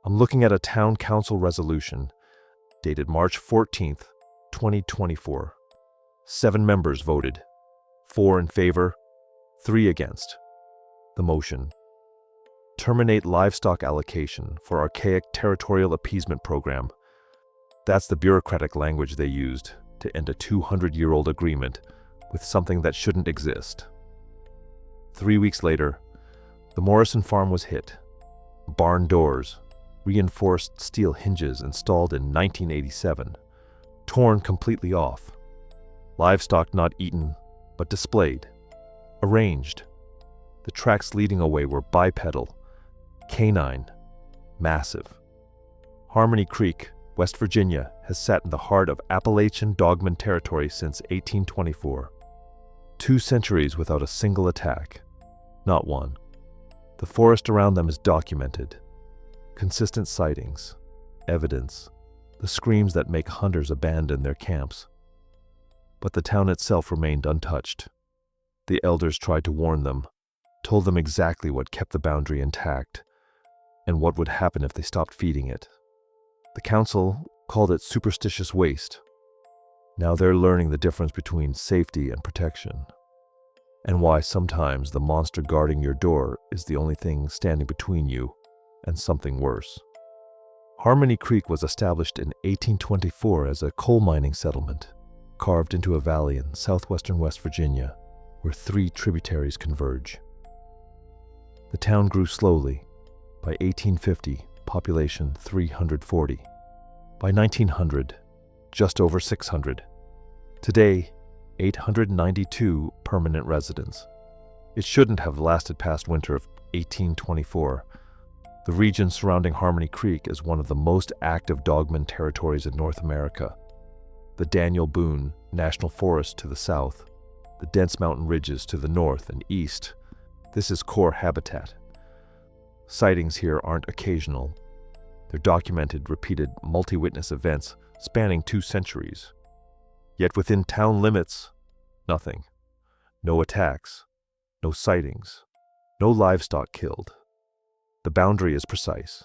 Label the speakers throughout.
Speaker 1: I'm looking at a town council resolution dated March 14th, 2024. 7 members voted, 4 in favor, 3 against. The motion: terminate livestock allocation for archaic territorial appeasement program. That's the bureaucratic language they used to end a 200-year-old agreement with something that shouldn't exist. 3 weeks later, the Morrison farm was hit. Barn doors, reinforced steel hinges installed in 1987, torn completely off. Livestock not eaten, but displayed, arranged. The tracks leading away were bipedal, canine, massive. Harmony Creek, West Virginia, has sat in the heart of Appalachian Dogman territory since 1824. 2 centuries without a single attack. Not one. The forest around them is documented. Consistent sightings, evidence, the screams that make hunters abandon their camps. But the town itself remained untouched. The elders tried to warn them, told them exactly what kept the boundary intact, and what would happen if they stopped feeding it. The council called it superstitious waste. Now they're learning the difference between safety and protection, and why sometimes the monster guarding your door is the only thing standing between you and something worse. Harmony Creek was established in 1824 as a coal mining settlement, carved into a valley in southwestern West Virginia, where 3 tributaries converge. The town grew slowly. By 1850, population 340. By 1900, just over 600. Today, 892 permanent residents. It shouldn't have lasted past winter of 1824. The region surrounding Harmony Creek is one of the most active dogman territories in North America. The Daniel Boone National Forest to the south, the dense mountain ridges to the north and east. This is core habitat. Sightings here aren't occasional. They're documented, repeated, multi-witness events spanning 2 centuries. Yet within town limits, nothing. No attacks, no sightings, no livestock killed. The boundary is precise.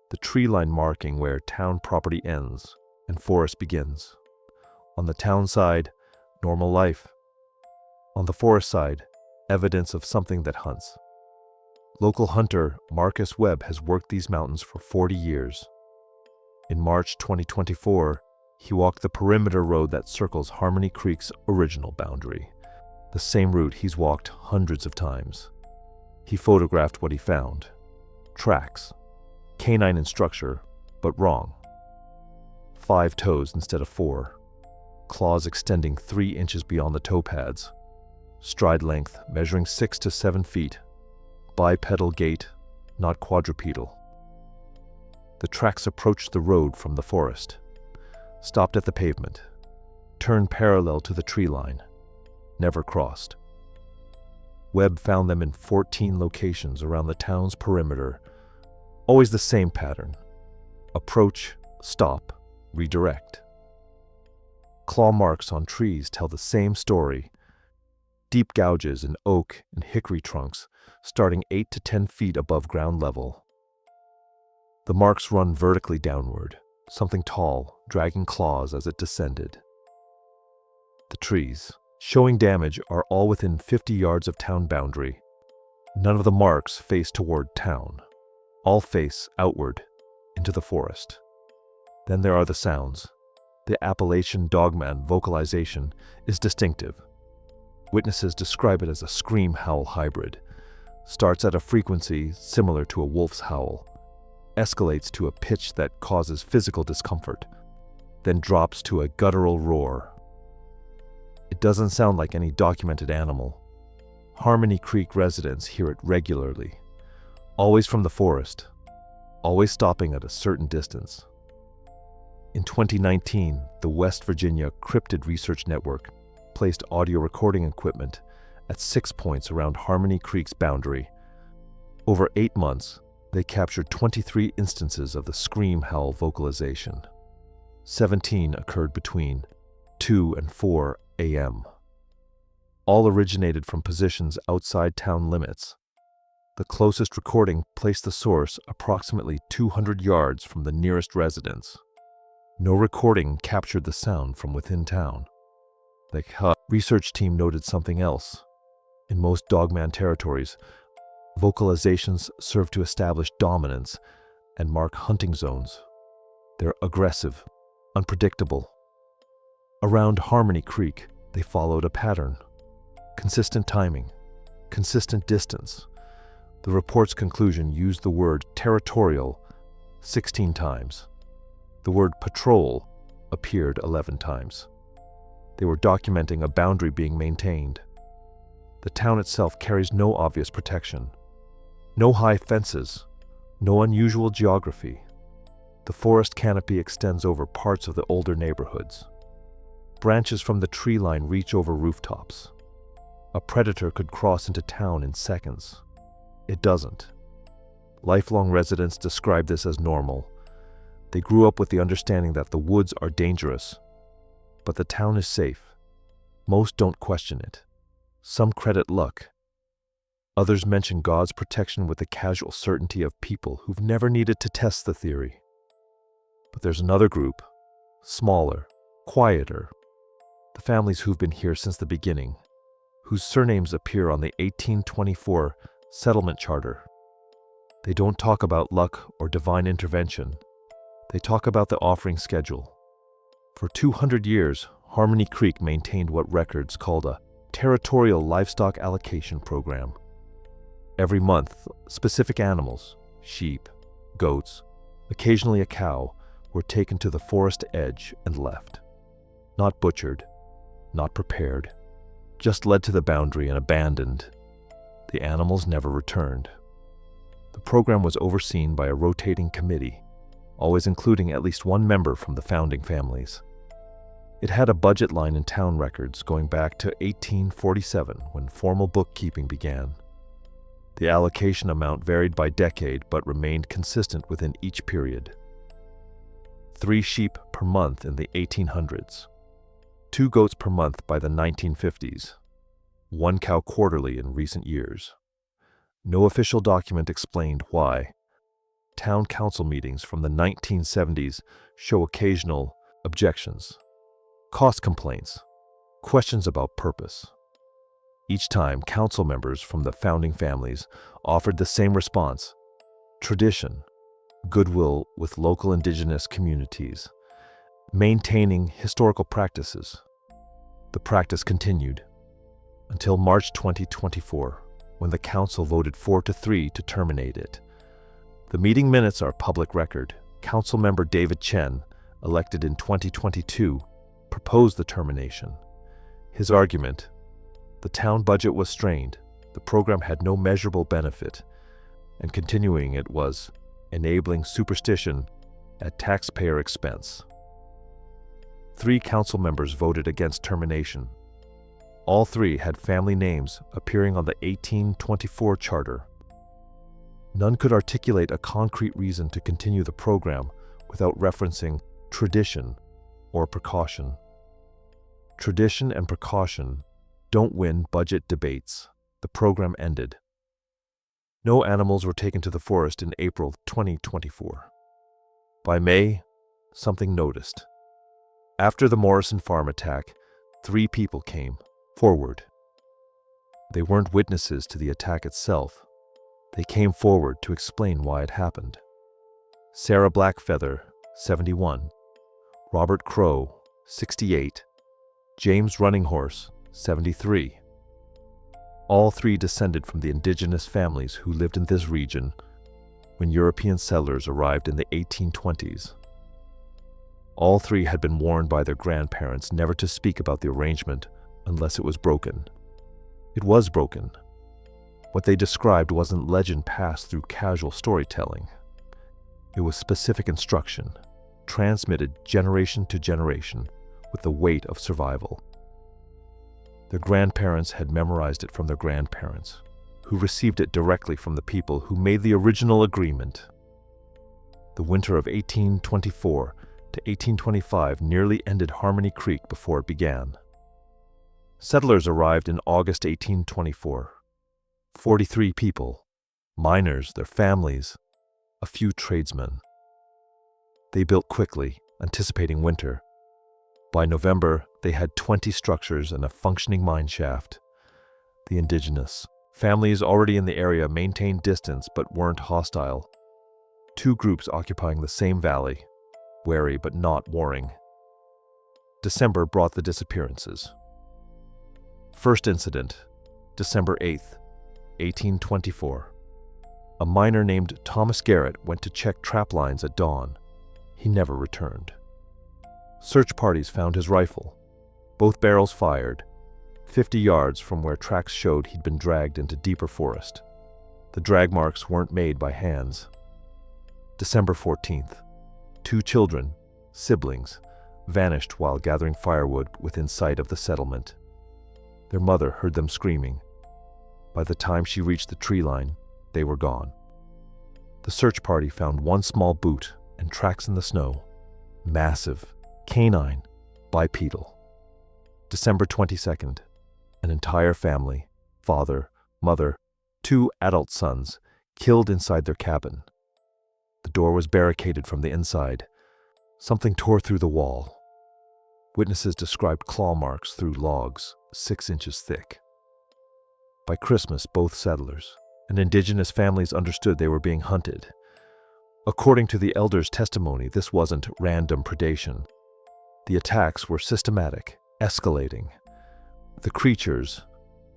Speaker 1: The tree line marking where town property ends and forest begins. On the town side, normal life. On the forest side, evidence of something that hunts. Local hunter Marcus Webb has worked these mountains for 40 years. In March 2024, he walked the perimeter road that circles Harmony Creek's original boundary, the same route he's walked hundreds of times. He photographed what he found. Tracks, canine in structure, but wrong. 5 toes instead of 4, claws extending 3 inches beyond the toe pads, stride length measuring 6 to 7 feet, bipedal gait, not quadrupedal. The tracks approached the road from the forest, stopped at the pavement, turned parallel to the tree line, never crossed. Webb found them in 14 locations around the town's perimeter, always the same pattern: approach, stop, redirect. Claw marks on trees tell the same story: deep gouges in oak and hickory trunks starting 8 to 10 feet above ground level. The marks run vertically downward, something tall dragging claws as it descended. The trees, showing damage, are all within 50 yards of town boundary. None of the marks face toward town. All face outward, into the forest. Then there are the sounds. The Appalachian Dogman vocalization is distinctive. Witnesses describe it as a scream-howl hybrid. Starts at a frequency similar to a wolf's howl, escalates to a pitch that causes physical discomfort, then drops to a guttural roar. It doesn't sound like any documented animal. Harmony Creek residents hear it regularly, always from the forest, always stopping at a certain distance. In 2019, the West Virginia Cryptid Research Network placed audio recording equipment at 6 points around Harmony Creek's boundary. Over 8 months, they captured 23 instances of the scream-howl vocalization. 17 occurred between 2 and 4 a.m. All originated from positions outside town limits. The closest recording placed the source approximately 200 yards from the nearest residence. No recording captured the sound from within town. The research team noted something else. In most Dogman territories, vocalizations serve to establish dominance and mark hunting zones. They're aggressive, unpredictable. Around Harmony Creek, they followed a pattern. Consistent timing, consistent distance. The report's conclusion used the word territorial 16 times. The word patrol appeared 11 times. They were documenting a boundary being maintained. The town itself carries no obvious protection. No high fences, no unusual geography. The forest canopy extends over parts of the older neighborhoods. Branches from the tree line reach over rooftops. A predator could cross into town in seconds. It doesn't. Lifelong residents describe this as normal. They grew up with the understanding that the woods are dangerous, but the town is safe. Most don't question it. Some credit luck. Others mention God's protection with the casual certainty of people who've never needed to test the theory. But there's another group, smaller, quieter, the families who've been here since the beginning, whose surnames appear on the 1824 settlement charter. They don't talk about luck or divine intervention. They talk about the offering schedule. For 200 years, Harmony Creek maintained what records called a territorial livestock allocation program. Every month, specific animals, sheep, goats, occasionally a cow, were taken to the forest edge and left. Not butchered, not prepared, just led to the boundary and abandoned. The animals never returned. The program was overseen by a rotating committee, always including at least one member from the founding families. It had a budget line in town records going back to 1847 when formal bookkeeping began. The allocation amount varied by decade but remained consistent within each period. 3 sheep per month in the 1800s, 2 goats per month by the 1950s, 1 cow quarterly in recent years. No official document explained why. Town council meetings from the 1970s show occasional objections, cost complaints, questions about purpose. Each time, council members from the founding families offered the same response: tradition, goodwill with local indigenous communities, maintaining historical practices. The practice continued until March 2024, when the council voted 4-3 to terminate it. The meeting minutes are public record. Council member David Chen, elected in 2022, proposed the termination. His argument: the town budget was strained, the program had no measurable benefit, and continuing it was enabling superstition at taxpayer expense. 3 council members voted against termination. All 3 had family names appearing on the 1824 charter. None could articulate a concrete reason to continue the program without referencing tradition or precaution. Tradition and precaution don't win budget debates. The program ended. No animals were taken to the forest in April 2024. By May, something noticed. After the Morrison farm attack, 3 people came forward. They weren't witnesses to the attack itself. They came forward to explain why it happened. Sarah Blackfeather, 71, Robert Crow, 68, James Running Horse, 73. All 3 descended from the indigenous families who lived in this region when European settlers arrived in the 1820s. All 3 had been warned by their grandparents never to speak about the arrangement unless it was broken. It was broken. What they described wasn't legend passed through casual storytelling. It was specific instruction, transmitted generation to generation with the weight of survival. Their grandparents had memorized it from their grandparents, who received it directly from the people who made the original agreement. The winter of 1824 to 1825 nearly ended Harmony Creek before it began. Settlers arrived in August 1824. 43 people, Miners, their families, a few tradesmen. They built quickly, anticipating winter. By November, they had 20 structures and a functioning mine shaft. The indigenous families already in the area maintained distance but weren't hostile. Two groups occupying the same valley, wary but not warring. December brought the disappearances. First incident, December 8th, 1824. A miner named Thomas Garrett went to check trap lines at dawn. He never returned. Search parties found his rifle, both barrels fired, 50 yards from where tracks showed he'd been dragged into deeper forest. The drag marks weren't made by hands. December 14th. Two children, siblings, vanished while gathering firewood within sight of the settlement. Their mother heard them screaming. By the time she reached the tree line, they were gone. The search party found one small boot and tracks in the snow. Massive, canine, bipedal. December 22nd. An entire family, father, mother, two adult sons, killed inside their cabin. The door was barricaded from the inside. Something tore through the wall. Witnesses described claw marks through logs, 6 inches thick. By Christmas, both settlers and indigenous families understood they were being hunted. According to the elders' testimony, this wasn't random predation. The attacks were systematic, escalating. The creatures,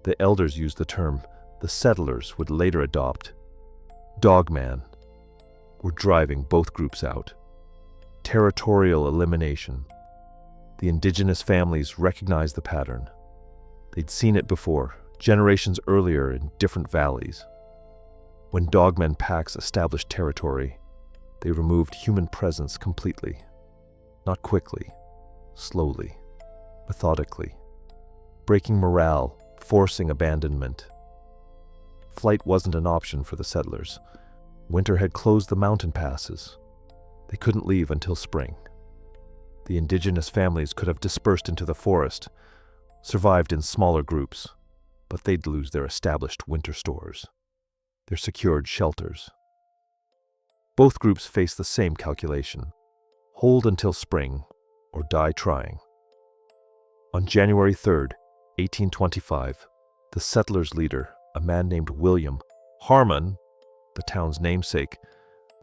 Speaker 1: the elders used the term the settlers would later adopt, DOGMAN, were driving both groups out. Territorial elimination. The indigenous families recognized the pattern. They'd seen it before, generations earlier in different valleys. When DOGMAN packs established territory, they removed human presence completely. Not quickly, slowly, methodically. Breaking morale, forcing abandonment. Flight wasn't an option for the settlers. Winter had closed the mountain passes. They couldn't leave until spring. The indigenous families could have dispersed into the forest, survived in smaller groups, but they'd lose their established winter stores, their secured shelters. Both groups faced the same calculation: hold until spring or die trying. On January 3rd, 1825, the settlers' leader, a man named William Harmon, the town's namesake,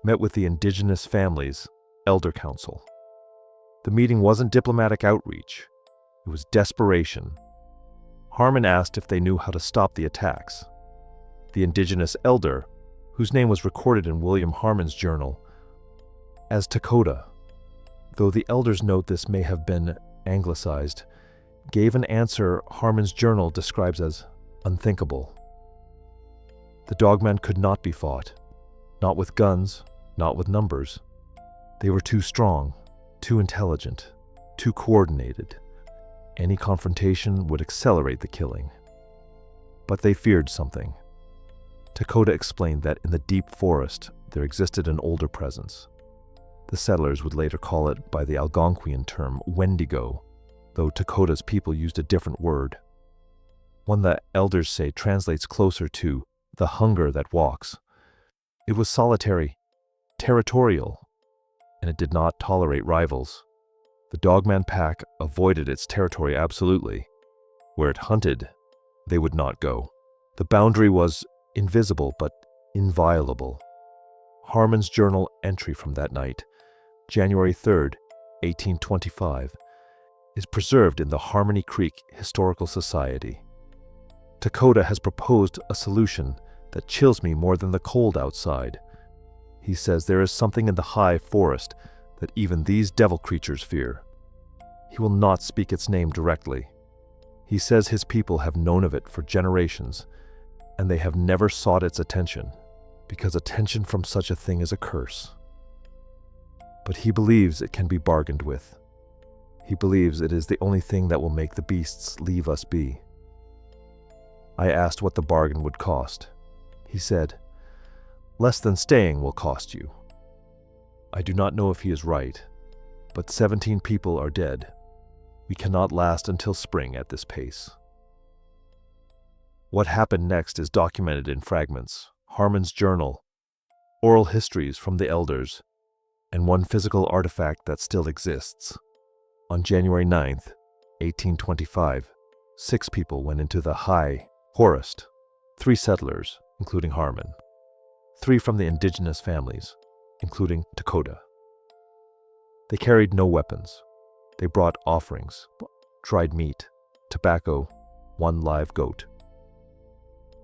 Speaker 1: met with the indigenous families' elder council. The meeting wasn't diplomatic outreach. It was desperation. Harmon asked if they knew how to stop the attacks. The indigenous elder, whose name was recorded in William Harmon's journal as Dakota, though the elders note this may have been anglicized, gave an answer Harmon's journal describes as unthinkable. The DOGMAN could not be fought, not with guns, not with numbers. They were too strong, too intelligent, too coordinated. Any confrontation would accelerate the killing. But they feared something. Dakota explained that in the deep forest there existed an older presence. The settlers would later call it by the Algonquian term Wendigo, though Dakota's people used a different word. One the elders say translates closer to the hunger that walks. It was solitary, territorial, and it did not tolerate rivals. The DOGMAN pack avoided its territory absolutely. Where it hunted, they would not go. The boundary was invisible but inviolable. Harmon's journal entry from that night, January 3rd, 1825, is preserved in the Harmony Creek Historical Society. Dakota has proposed a solution that chills me more than the cold outside. He says there is something in the high forest that even these devil creatures fear. He will not speak its name directly. He says his people have known of it for generations, and they have never sought its attention, because attention from such a thing is a curse. But he believes it can be bargained with. He believes it is the only thing that will make the beasts leave us be. I asked what the bargain would cost. He said, "Less than staying will cost you." I do not know if he is right, but 17 people are dead. We cannot last until spring at this pace. What happened next is documented in fragments, Harmon's journal, oral histories from the elders, and one physical artifact that still exists. On January 9th, 1825, 6 people went into the high forest, 3 settlers, including Harmon, 3 from the indigenous families, including Dakota. They carried no weapons. They brought offerings, dried meat, tobacco, 1 live goat.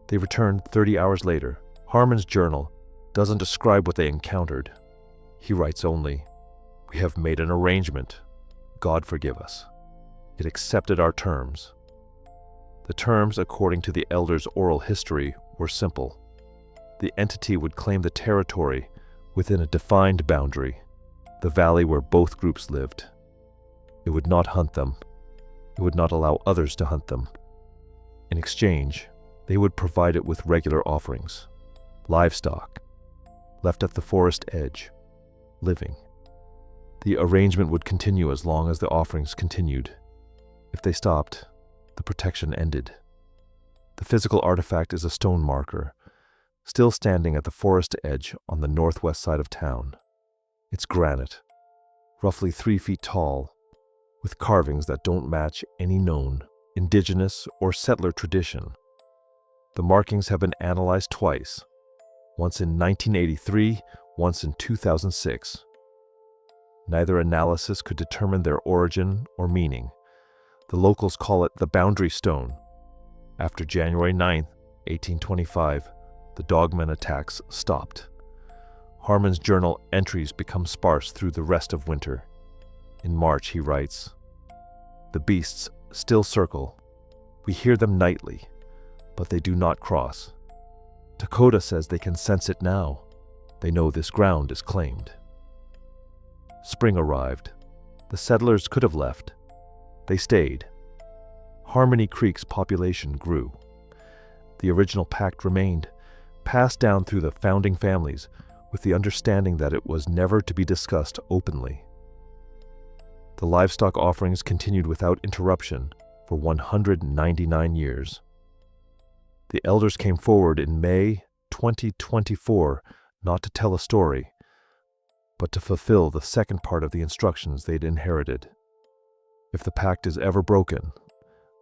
Speaker 1: They returned 30 hours later. Harmon's journal doesn't describe what they encountered. He writes only, "We have made an arrangement. God forgive us. It accepted our terms." The terms, according to the elders' oral history, were simple. The entity would claim the territory within a defined boundary, the valley where both groups lived. It would not hunt them. It would not allow others to hunt them. In exchange, they would provide it with regular offerings, livestock, left at the forest edge, living. The arrangement would continue as long as the offerings continued. If they stopped, the protection ended. The physical artifact is a stone marker, still standing at the forest edge on the northwest side of town. It's granite, roughly 3 feet tall, with carvings that don't match any known indigenous or settler tradition. The markings have been analyzed twice, once in 1983, once in 2006. Neither analysis could determine their origin or meaning. The locals call it the boundary stone. After January 9, 1825, the Dogman attacks stopped. Harmon's journal entries become sparse through the rest of winter. In March, he writes, "The beasts still circle. We hear them nightly, but they do not cross. Dakota says they can sense it now. They know this ground is claimed." Spring arrived. The settlers could have left. They stayed. Harmony Creek's population grew. The original pact remained, passed down through the founding families, with the understanding that it was never to be discussed openly. The livestock offerings continued without interruption for 199 years. The elders came forward in May 2024 not to tell a story, but to fulfill the second part of the instructions they'd inherited. If the pact is ever broken,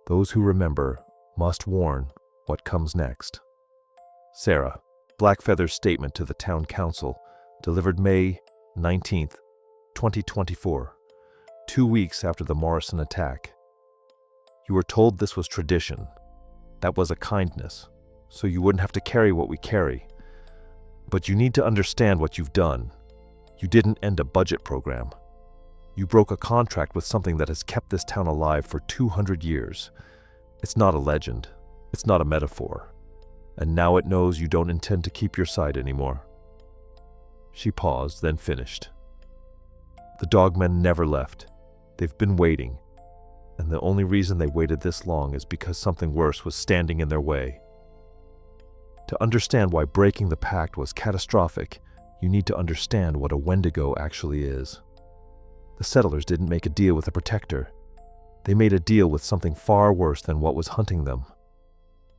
Speaker 1: those who remember must warn what comes next. Sarah, Blackfeather's statement to the town council, delivered May 19th, 2024, 2 weeks after the Morrison attack. "You were told this was tradition. That was a kindness, so you wouldn't have to carry what we carry. But you need to understand what you've done. You didn't end a budget program. You broke a contract with something that has kept this town alive for 200 years. It's not a legend. It's not a metaphor. And now it knows you don't intend to keep your side anymore." She paused, then finished. "The Dogmen never left. They've been waiting. And the only reason they waited this long is because something worse was standing in their way. To understand why breaking the pact was catastrophic, you need to understand what a Wendigo actually is. The settlers didn't make a deal with a protector. They made a deal with something far worse than what was hunting them.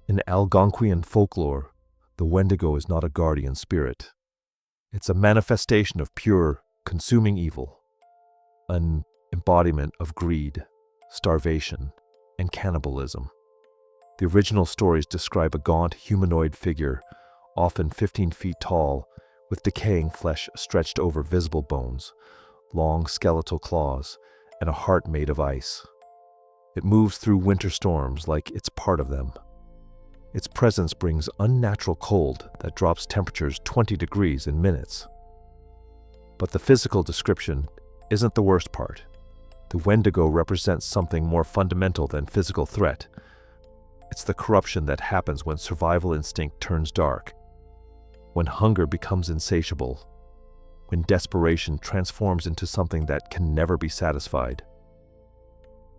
Speaker 1: In Algonquian folklore, the Wendigo is not a guardian spirit. It's a manifestation of pure, consuming evil, an embodiment of greed, starvation, and cannibalism. The original stories describe a gaunt humanoid figure, often 15 feet tall, with decaying flesh stretched over visible bones, long skeletal claws, and a heart made of ice. It moves through winter storms like it's part of them. Its presence brings unnatural cold that drops temperatures 20 degrees in minutes. But the physical description isn't the worst part. The Wendigo represents something more fundamental than physical threat. It's the corruption that happens when survival instinct turns dark, when hunger becomes insatiable, when desperation transforms into something that can never be satisfied.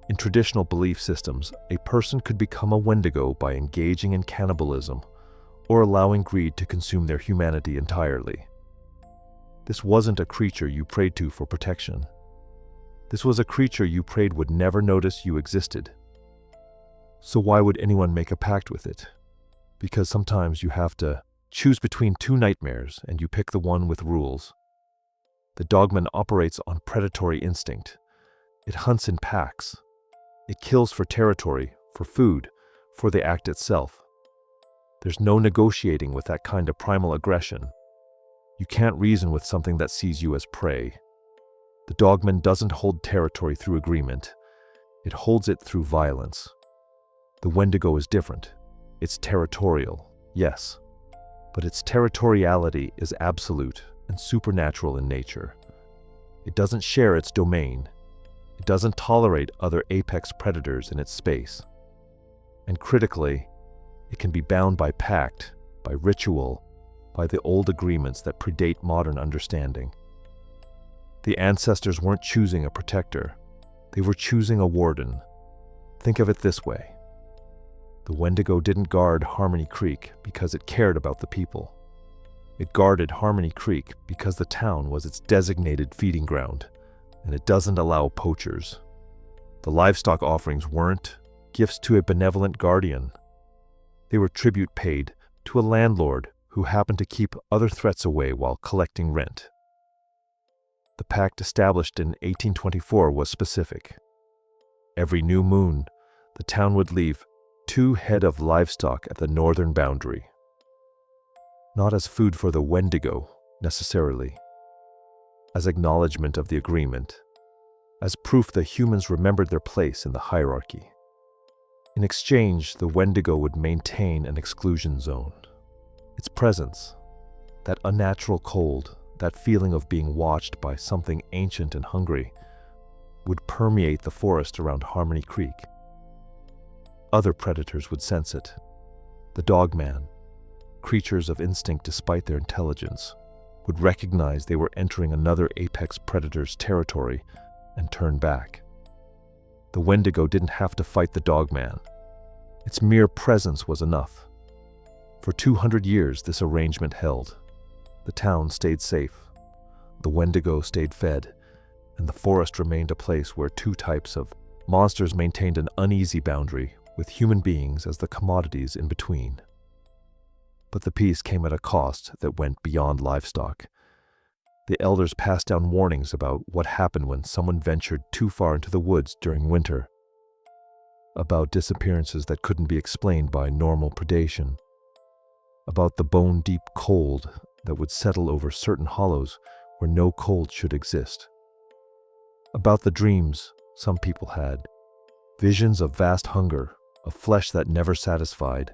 Speaker 1: In traditional belief systems, a person could become a Wendigo by engaging in cannibalism or allowing greed to consume their humanity entirely. This wasn't a creature you prayed to for protection. This was a creature you prayed would never notice you existed. So why would anyone make a pact with it? Because sometimes you have to Choose between two nightmares and you pick the one with rules. The dogman operates on predatory instinct. It hunts in packs. It kills for territory, for food, for the act itself. There's no negotiating with that kind of primal aggression. You can't reason with something that sees you as prey. The dogman doesn't hold territory through agreement. It holds it through violence. The Wendigo is different. It's territorial, yes, but its territoriality is absolute and supernatural in nature. It doesn't share its domain. It doesn't tolerate other apex predators in its space. And critically, it can be bound by pact, by ritual, by the old agreements that predate modern understanding. The ancestors weren't choosing a protector. They were choosing a warden. Think of it this way. The Wendigo didn't guard Harmony Creek because it cared about the people. It guarded Harmony Creek because the town was its designated feeding ground, and it doesn't allow poachers. The livestock offerings weren't gifts to a benevolent guardian. They were tribute paid to a landlord who happened to keep other threats away while collecting rent. The pact established in 1824 was specific. Every new moon, the town would leave 2 head of livestock at the northern boundary. Not as food for the Wendigo, necessarily. As acknowledgement of the agreement. As proof that humans remembered their place in the hierarchy. In exchange, the Wendigo would maintain an exclusion zone. Its presence, that unnatural cold, that feeling of being watched by something ancient and hungry, would permeate the forest around Harmony Creek. Other predators would sense it. The dogman, creatures of instinct despite their intelligence, would recognize they were entering another apex predator's territory and turn back. The Wendigo didn't have to fight the dogman. Its mere presence was enough. For 200 years this arrangement held. The town stayed safe. The Wendigo stayed fed, and the forest remained a place where 2 types of monsters maintained an uneasy boundary, with human beings as the commodities in between. But the peace came at a cost that went beyond livestock. The elders passed down warnings about what happened when someone ventured too far into the woods during winter, about disappearances that couldn't be explained by normal predation, about the bone-deep cold that would settle over certain hollows where no cold should exist, about the dreams some people had, visions of vast hunger, of flesh that never satisfied,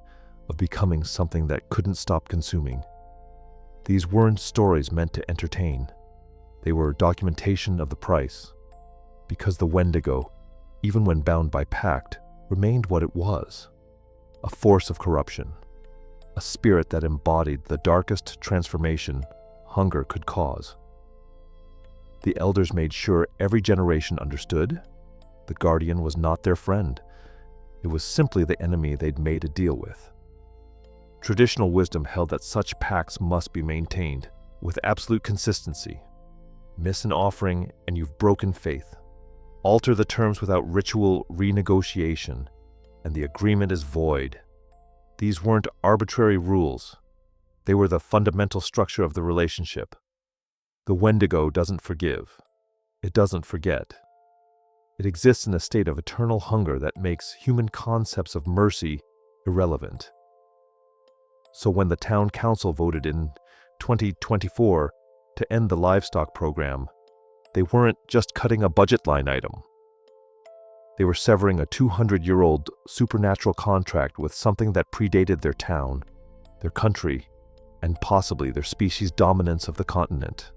Speaker 1: of becoming something that couldn't stop consuming. These weren't stories meant to entertain. They were documentation of the price, because the Wendigo, even when bound by pact, remained what it was, a force of corruption, a spirit that embodied the darkest transformation hunger could cause. The elders made sure every generation understood the guardian was not their friend. It was simply the enemy they'd made a deal with. Traditional wisdom held that such pacts must be maintained with absolute consistency. Miss an offering and you've broken faith. Alter the terms without ritual renegotiation, and the agreement is void. These weren't arbitrary rules. They were the fundamental structure of the relationship. The Wendigo doesn't forgive. It doesn't forget. It exists in a state of eternal hunger that makes human concepts of mercy irrelevant. So when the town council voted in 2024 to end the livestock program, they weren't just cutting a budget line item. They were severing a 200-year-old supernatural contract with something that predated their town, their country, and possibly their species' dominance of the continent.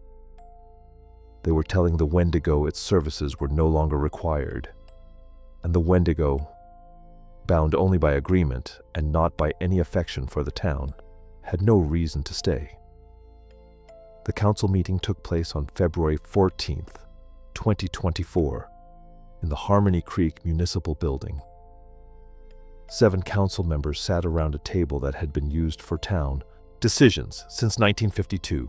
Speaker 1: They were telling the Wendigo its services were no longer required, and the Wendigo, bound only by agreement and not by any affection for the town, had no reason to stay. The council meeting took place on February 14th, 2024, in the Harmony Creek Municipal Building. 7 council members sat around a table that had been used for town decisions since 1952.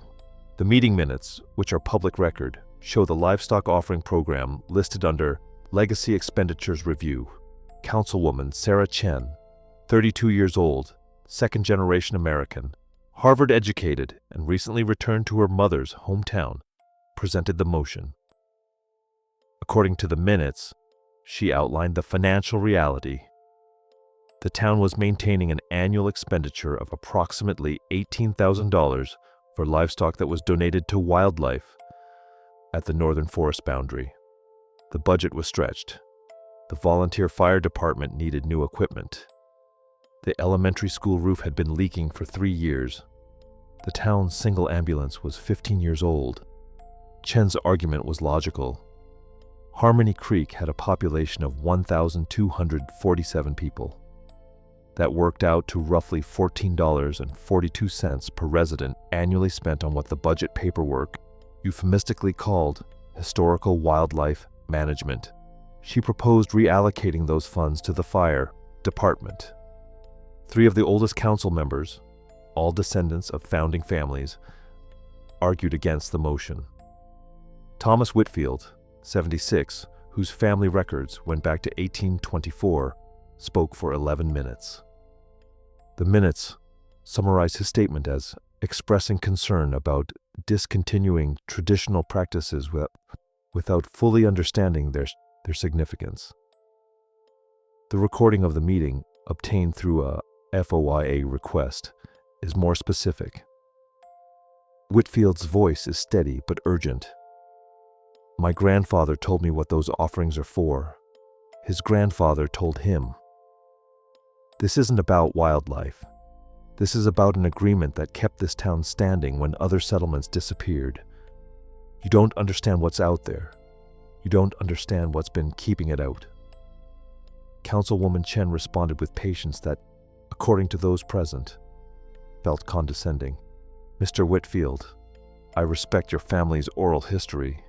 Speaker 1: The meeting minutes, which are public record, show the livestock offering program listed under Legacy Expenditures Review. Councilwoman Sarah Chen, 32 years old, second-generation American, Harvard-educated and recently returned to her mother's hometown, presented the motion. According to the minutes, she outlined the financial reality. The town was maintaining an annual expenditure of approximately $18,000 for livestock that was donated to wildlife at the northern forest boundary. The budget was stretched. The volunteer fire department needed new equipment. The elementary school roof had been leaking for 3 years. The town's single ambulance was 15 years old. Chen's argument was logical. Harmony Creek had a population of 1,247 people. That worked out to roughly $14.42 per resident annually spent on what the budget paperwork euphemistically called historical wildlife management. She proposed reallocating those funds to the fire department. 3 of the oldest council members, all descendants of founding families, argued against the motion. Thomas Whitfield, 76, whose family records went back to 1824, spoke for 11 minutes. The minutes summarized his statement as expressing concern about discontinuing traditional practices without fully understanding their significance. The recording of the meeting, obtained through a FOIA request, is more specific. Whitfield's voice is steady but urgent. My grandfather told me what those offerings are for. His grandfather told him. This isn't about wildlife. This is about an agreement that kept this town standing when other settlements disappeared. You don't understand what's out there. You don't understand what's been keeping it out. Councilwoman Chen responded with patience that, according to those present, felt condescending. Mr. Whitfield, I respect your family's oral history,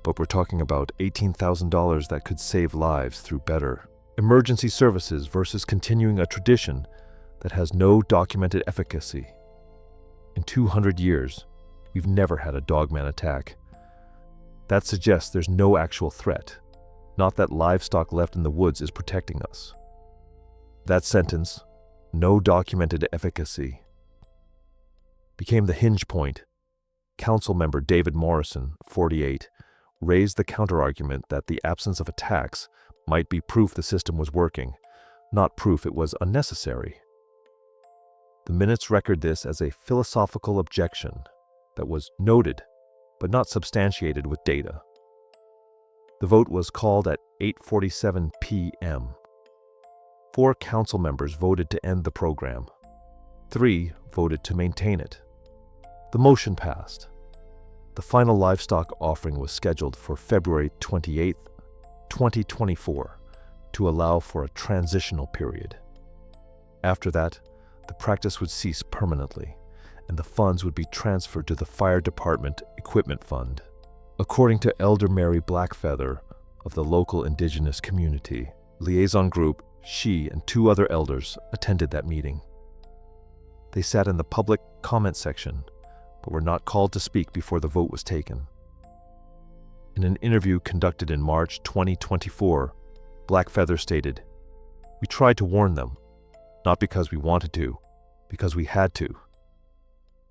Speaker 1: but we're talking about $18,000 that could save lives through better emergency services versus continuing a tradition that has no documented efficacy. In 200 years, we've never had a dogman attack. That suggests there's no actual threat, not that livestock left in the woods is protecting us. That sentence, no documented efficacy, became the hinge point. Council member David Morrison, 48, raised the counterargument that the absence of attacks might be proof the system was working, not proof it was unnecessary. The minutes record this as a philosophical objection that was noted but not substantiated with data. The vote was called at 8:47 p.m. 4 council members voted to end the program. 3 voted to maintain it. The motion passed. The final livestock offering was scheduled for February 28, 2024, to allow for a transitional period. After that, the practice would cease permanently, and the funds would be transferred to the Fire Department Equipment Fund. According to Elder Mary Blackfeather of the local indigenous community liaison group, she and 2 other elders attended that meeting. They sat in the public comment section, but were not called to speak before the vote was taken. In an interview conducted in March 2024, Blackfeather stated, "We tried to warn them, not because we wanted to, because we had to.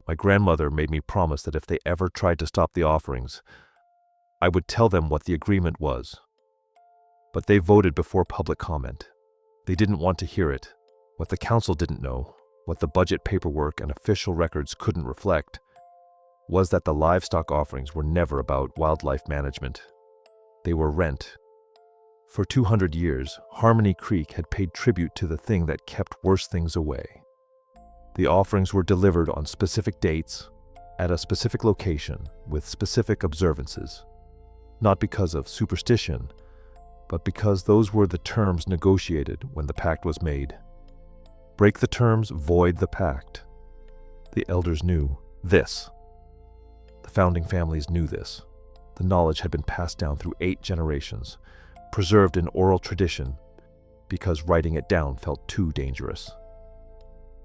Speaker 1: My grandmother made me promise that if they ever tried to stop the offerings, I would tell them what the agreement was. But they voted before public comment. They didn't want to hear it. What the council didn't know, what the budget paperwork and official records couldn't reflect, was that the livestock offerings were never about wildlife management. They were rent. For 200 years, Harmony Creek had paid tribute to the thing that kept worse things away. The offerings were delivered on specific dates, at a specific location, with specific observances, not because of superstition, but because those were the terms negotiated when the pact was made. Break the terms, void the pact. The elders knew this. The founding families knew this. The knowledge had been passed down through 8 generations, preserved in oral tradition, because writing it down felt too dangerous.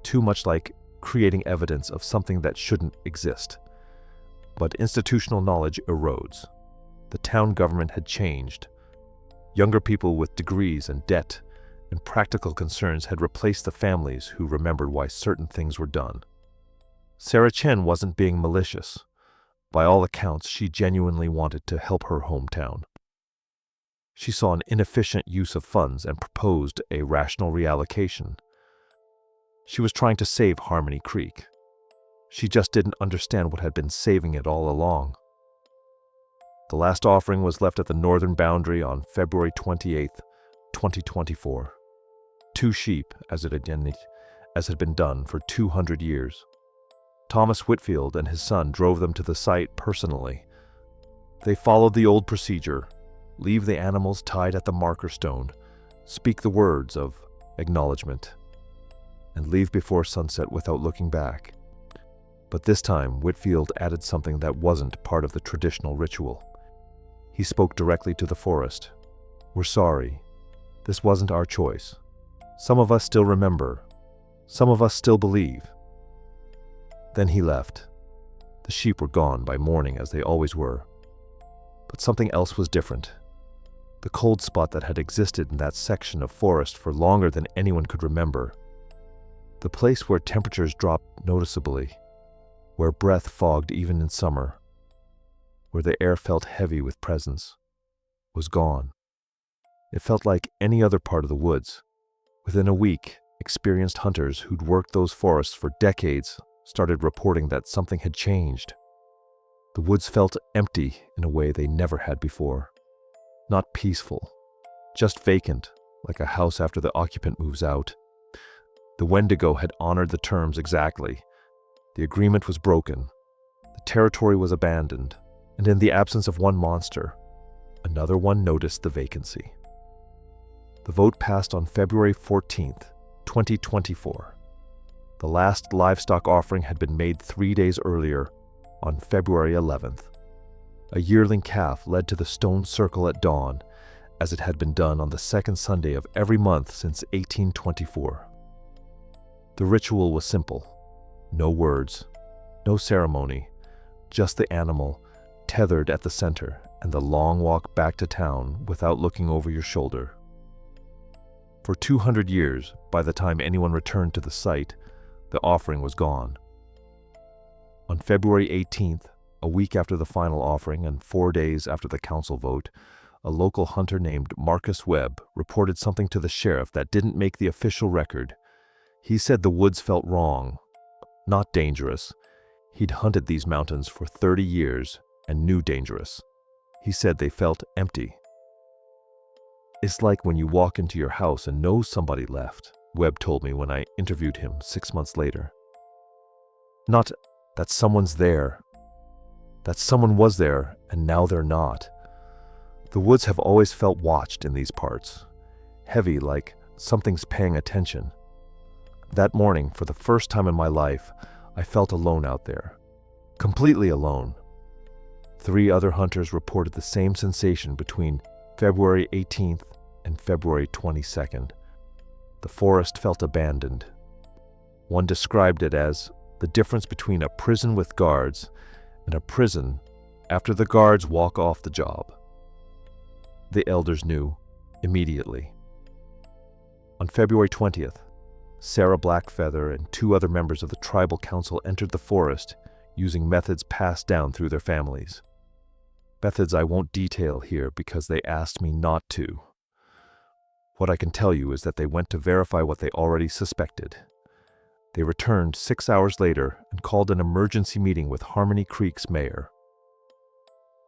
Speaker 1: Too much like creating evidence of something that shouldn't exist. But institutional knowledge erodes. The town government had changed. Younger people with degrees and debt and practical concerns had replaced the families who remembered why certain things were done. Sarah Chen wasn't being malicious. By all accounts, she genuinely wanted to help her hometown. She saw an inefficient use of funds and proposed a rational reallocation. She was trying to save Harmony Creek. She just didn't understand what had been saving it all along. The last offering was left at the northern boundary on February 28, 2024. 2 sheep, as had been done for 200 years. Thomas Whitfield and his son drove them to the site personally. They followed the old procedure: leave the animals tied at the marker stone, speak the words of acknowledgement, and leave before sunset without looking back. But this time, Whitfield added something that wasn't part of the traditional ritual. He spoke directly to the forest. "We're sorry. This wasn't our choice. Some of us still remember. Some of us still believe." Then he left. The sheep were gone by morning, as they always were. But something else was different. The cold spot that had existed in that section of forest for longer than anyone could remember. The place where temperatures dropped noticeably, where breath fogged even in summer, where the air felt heavy with presence, was gone. It felt like any other part of the woods. Within a week, experienced hunters who'd worked those forests for decades started reporting that something had changed. The woods felt empty in a way they never had before. Not peaceful, just vacant, like a house after the occupant moves out. The Wendigo had honored the terms exactly. The agreement was broken. The territory was abandoned, and in the absence of one monster, another one noticed the vacancy. The vote passed on February 14th, 2024. The last livestock offering had been made 3 days earlier, on February 11th. A yearling calf led to the stone circle at dawn, as it had been done on the second Sunday of every month since 1824. The ritual was simple. No words, no ceremony, just the animal tethered at the center and the long walk back to town without looking over your shoulder. For 200 years, by the time anyone returned to the site, the offering was gone. On February 18th, a week after the final offering and 4 days after the council vote, a local hunter named Marcus Webb reported something to the sheriff that didn't make the official record. He said the woods felt wrong, not dangerous. He'd hunted these mountains for 30 years and knew dangerous. He said they felt empty. "It's like when you walk into your house and know somebody left," Webb told me when I interviewed him 6 months later. Not that someone's there, that someone was there and now they're not. The woods have always felt watched in these parts, heavy, like something's paying attention. That morning, for the first time in my life, I felt alone out there, completely alone. 3 other hunters reported the same sensation between February 18th and February 22nd. The forest felt abandoned. One described it as the difference between a prison with guards and a prison after the guards walk off the job. The elders knew immediately. On February 20th, Sarah Blackfeather and 2 other members of the tribal council entered the forest using methods passed down through their families. Methods I won't detail here because they asked me not to. What I can tell you is that they went to verify what they already suspected. They returned 6 hours later and called an emergency meeting with Harmony Creek's mayor.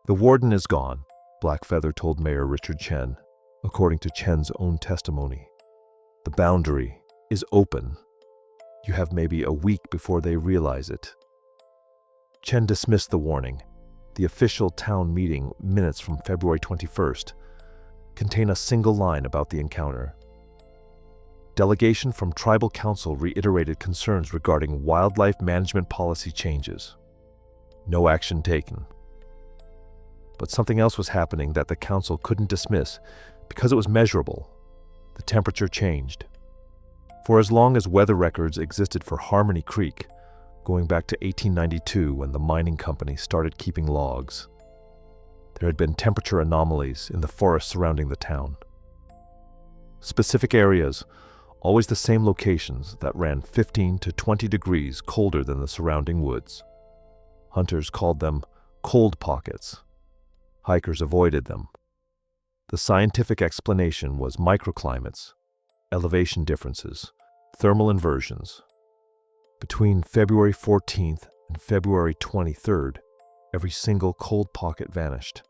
Speaker 1: "The warden is gone," Blackfeather told Mayor Richard Chen, according to Chen's own testimony. "The boundary is open. You have maybe a week before they realize it." Chen dismissed the warning. The official town meeting minutes from February 21st contain a single line about the encounter. Delegation from Tribal Council reiterated concerns regarding wildlife management policy changes. No action taken. But something else was happening that the council couldn't dismiss because it was measurable. The temperature changed. For as long as weather records existed for Harmony Creek, going back to 1892 when the mining company started keeping logs, there had been temperature anomalies in the forest surrounding the town. Specific areas, always the same locations that ran 15 to 20 degrees colder than the surrounding woods. Hunters called them cold pockets. Hikers avoided them. The scientific explanation was microclimates, elevation differences, thermal inversions. Between February 14th and February 23rd, every single cold pocket vanished.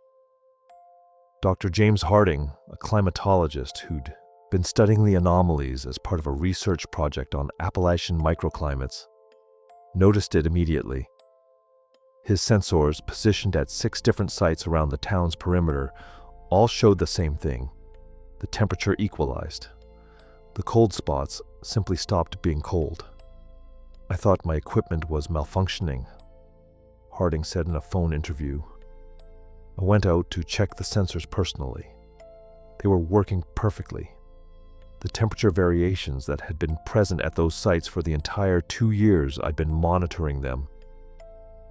Speaker 1: Dr. James Harding, a climatologist who'd been studying the anomalies as part of a research project on Appalachian microclimates, noticed it immediately. His sensors, positioned at 6 different sites around the town's perimeter, all showed the same thing. The temperature equalized. The cold spots simply stopped being cold. I thought my equipment was malfunctioning, Harding said in a phone interview. I went out to check the sensors personally. They were working perfectly. The temperature variations that had been present at those sites for the entire 2 years I'd been monitoring them,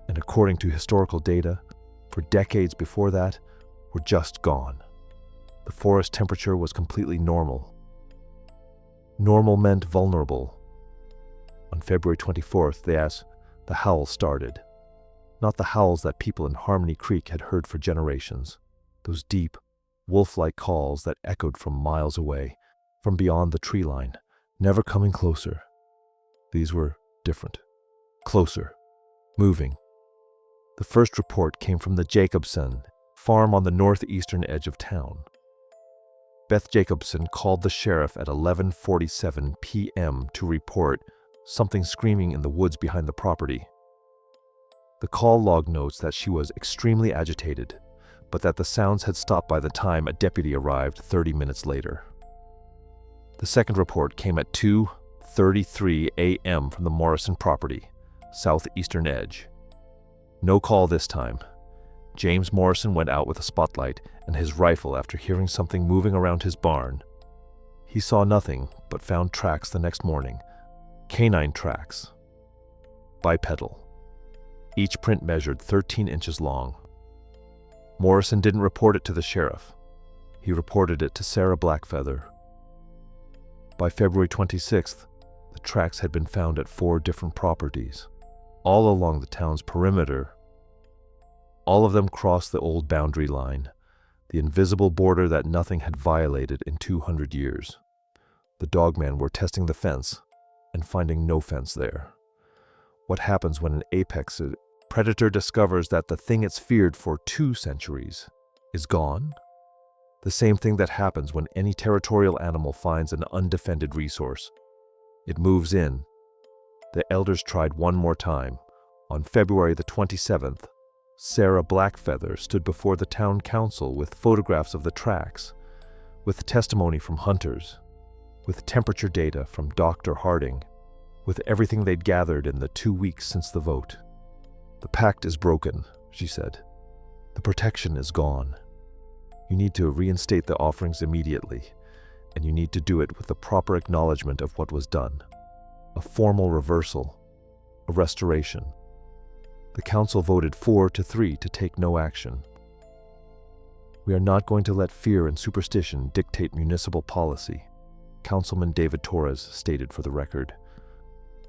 Speaker 1: and according to historical data, for decades before that, were just gone. The forest temperature was completely normal. Normal meant vulnerable. On February 24th, they asked, the howls started. Not the howls that people in Harmony Creek had heard for generations. Those deep, wolf-like calls that echoed from miles away, from beyond the tree line, never coming closer. These were different. Closer. Moving. The first report came from the Jacobson farm on the northeastern edge of town. Beth Jacobson called the sheriff at 11:47 p.m. to report something screaming in the woods behind the property. The call log notes that she was extremely agitated, but that the sounds had stopped by the time a deputy arrived 30 minutes later. The second report came at 2:33 a.m. from the Morrison property, southeastern edge. No call this time. James Morrison went out with a spotlight and his rifle after hearing something moving around his barn. He saw nothing, but found tracks the next morning. Canine tracks. Bipedal. Each print measured 13 inches long. Morrison didn't report it to the sheriff. He reported it to Sarah Blackfeather. By February 26th, the tracks had been found at 4 different properties, all along the town's perimeter. All of them crossed the old boundary line, the invisible border that nothing had violated in 200 years. The dogmen were testing the fence and finding no fence there. What happens when an apex predator discovers that the thing it's feared for 2 centuries is gone? The same thing that happens when any territorial animal finds an undefended resource. It moves in. The elders tried one more time. On February the 27th, Sarah Blackfeather stood before the town council with photographs of the tracks, with testimony from hunters, with temperature data from Dr. Harding, with everything they'd gathered in the 2 weeks since the vote. The pact is broken, she said. The protection is gone. You need to reinstate the offerings immediately, and you need to do it with the proper acknowledgement of what was done. A formal reversal, a restoration. The council voted 4-3 to take no action. We are not going to let fear and superstition dictate municipal policy, Councilman David Torres stated for the record.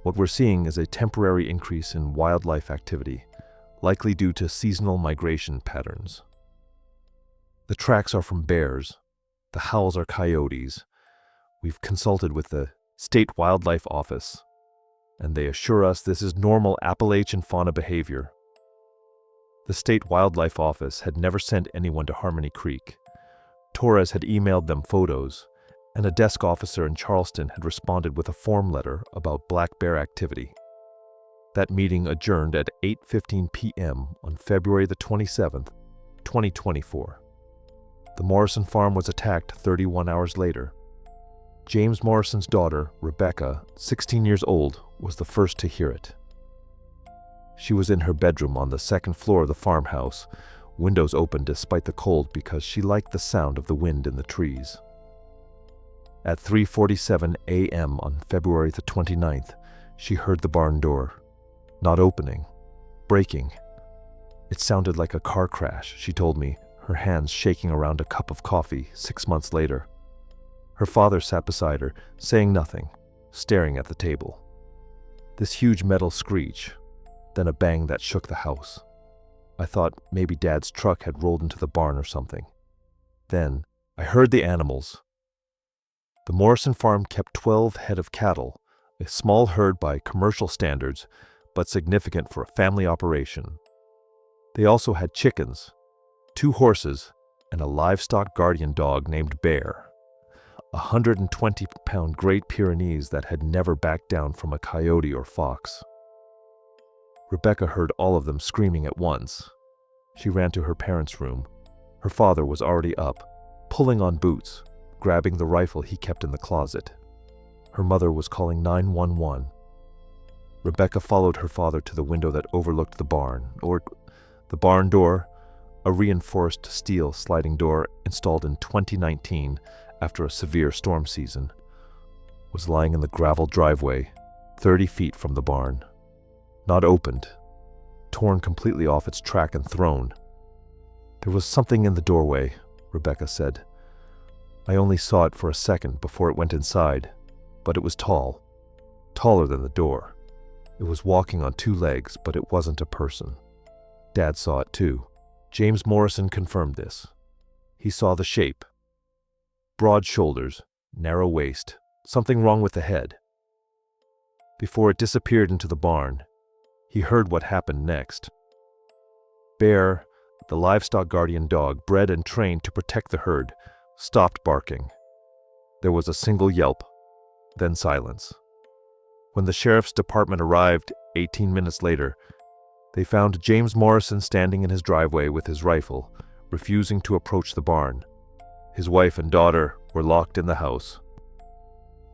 Speaker 1: What we're seeing is a temporary increase in wildlife activity, likely due to seasonal migration patterns. The tracks are from bears. The howls are coyotes. We've consulted with the State Wildlife Office, and they assure us this is normal Appalachian fauna behavior. The State Wildlife Office had never sent anyone to Harmony Creek. Torres had emailed them photos, and a desk officer in Charleston had responded with a form letter about black bear activity. That meeting adjourned at 8:15 p.m. on February the 27th, 2024. The Morrison farm was attacked 31 hours later. James Morrison's daughter, Rebecca, 16 years old, was the first to hear it. She was in her bedroom on the 2nd floor of the farmhouse, windows open despite the cold because she liked the sound of the wind in the trees. At 3:47 a.m. on February the 29th, she heard the barn door. Not opening. Breaking. It sounded like a car crash, she told me, her hands shaking around a cup of coffee 6 months later. Her father sat beside her, saying nothing, staring at the table. This huge metal screech, then a bang that shook the house. I thought maybe Dad's truck had rolled into the barn or something. Then I heard the animals. The Morrison farm kept 12 head of cattle, a small herd by commercial standards, but significant for a family operation. They also had chickens, 2 horses, and a livestock guardian dog named Bear, a 120-pound Great Pyrenees that had never backed down from a coyote or fox. Rebecca heard all of them screaming at once. She ran to her parents' room. Her father was already up, pulling on boots, grabbing the rifle he kept in the closet. Her mother was calling 911. Rebecca followed her father to the window that overlooked the barn, or the barn door, a reinforced steel sliding door installed in 2019 after a severe storm season, was lying in the gravel driveway, 30 feet from the barn. Not opened, torn completely off its track and thrown. There was something in the doorway, Rebecca said. I only saw it for a second before it went inside, but it was tall, taller than the door. It was walking on 2 legs, but it wasn't a person. Dad saw it too. James Morrison confirmed this. He saw the shape. Broad shoulders, narrow waist, something wrong with the head. Before it disappeared into the barn, he heard what happened next. Bear, the livestock guardian dog bred and trained to protect the herd, stopped barking. There was a single yelp, then silence. When the sheriff's department arrived 18 minutes later, they found James Morrison standing in his driveway with his rifle, refusing to approach the barn. His wife and daughter were locked in the house.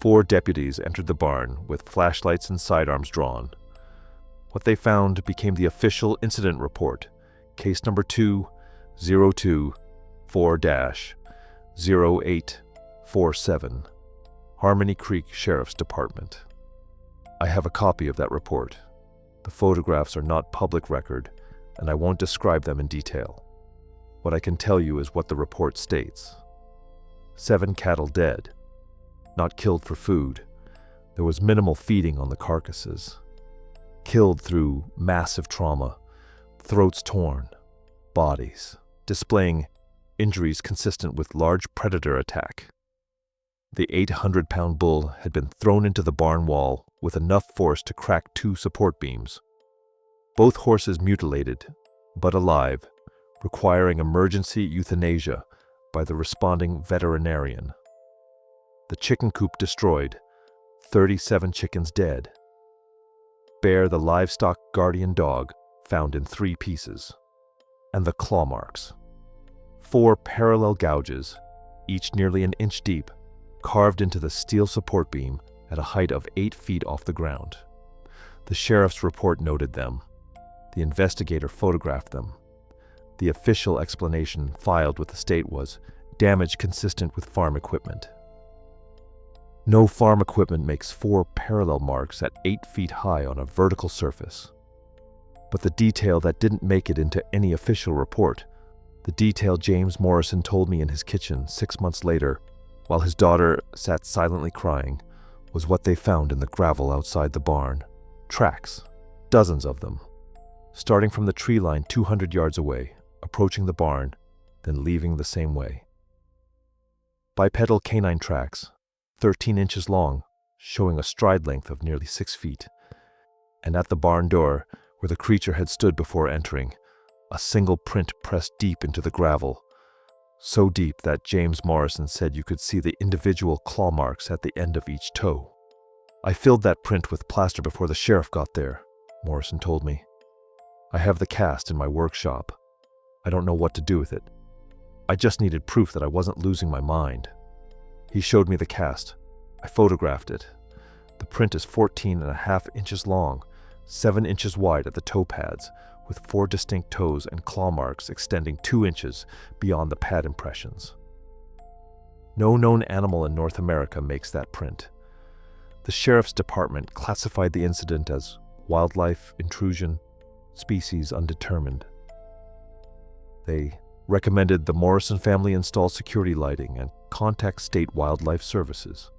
Speaker 1: 4 deputies entered the barn with flashlights and sidearms drawn. What they found became the official incident report, case number 2024-0847, Harmony Creek Sheriff's Department. I have a copy of that report. The photographs are not public record, and I won't describe them in detail. What I can tell you is what the report states. 7 cattle dead, not killed for food. There was minimal feeding on the carcasses. Killed through massive trauma, throats torn, bodies displaying injuries consistent with large predator attack. The 800-pound bull had been thrown into the barn wall with enough force to crack 2 support beams. Both horses mutilated, but alive, requiring emergency euthanasia by the responding veterinarian. The chicken coop destroyed, 37 chickens dead. Bear, the livestock guardian dog, found in 3 pieces. And the claw marks. 4 parallel gouges, each nearly an inch deep, carved into the steel support beam at a height of 8 feet off the ground. The sheriff's report noted them. The investigator photographed them. The official explanation filed with the state was damage consistent with farm equipment. No farm equipment makes 4 parallel marks at 8 feet high on a vertical surface. But the detail that didn't make it into any official report, the detail James Morrison told me in his kitchen 6 months later, while his daughter sat silently crying, was what they found in the gravel outside the barn. Tracks, dozens of them, starting from the tree line 200 yards away, approaching the barn, then leaving the same way. Bipedal canine tracks, 13 inches long, showing a stride length of nearly 6 feet. And at the barn door, where the creature had stood before entering, a single print pressed deep into the gravel, so deep that James Morrison said you could see the individual claw marks at the end of each toe. I filled that print with plaster before the sheriff got there, Morrison told me. I have the cast in my workshop. I don't know what to do with it. I just needed proof that I wasn't losing my mind. He showed me the cast. I photographed it. The print is 14.5 inches long, 7 inches wide at the toe pads, with 4 distinct toes and claw marks extending 2 inches beyond the pad impressions. No known animal in North America makes that print. The sheriff's department classified the incident as wildlife intrusion, species undetermined. They recommended the Morrison family install security lighting and contact State Wildlife Services.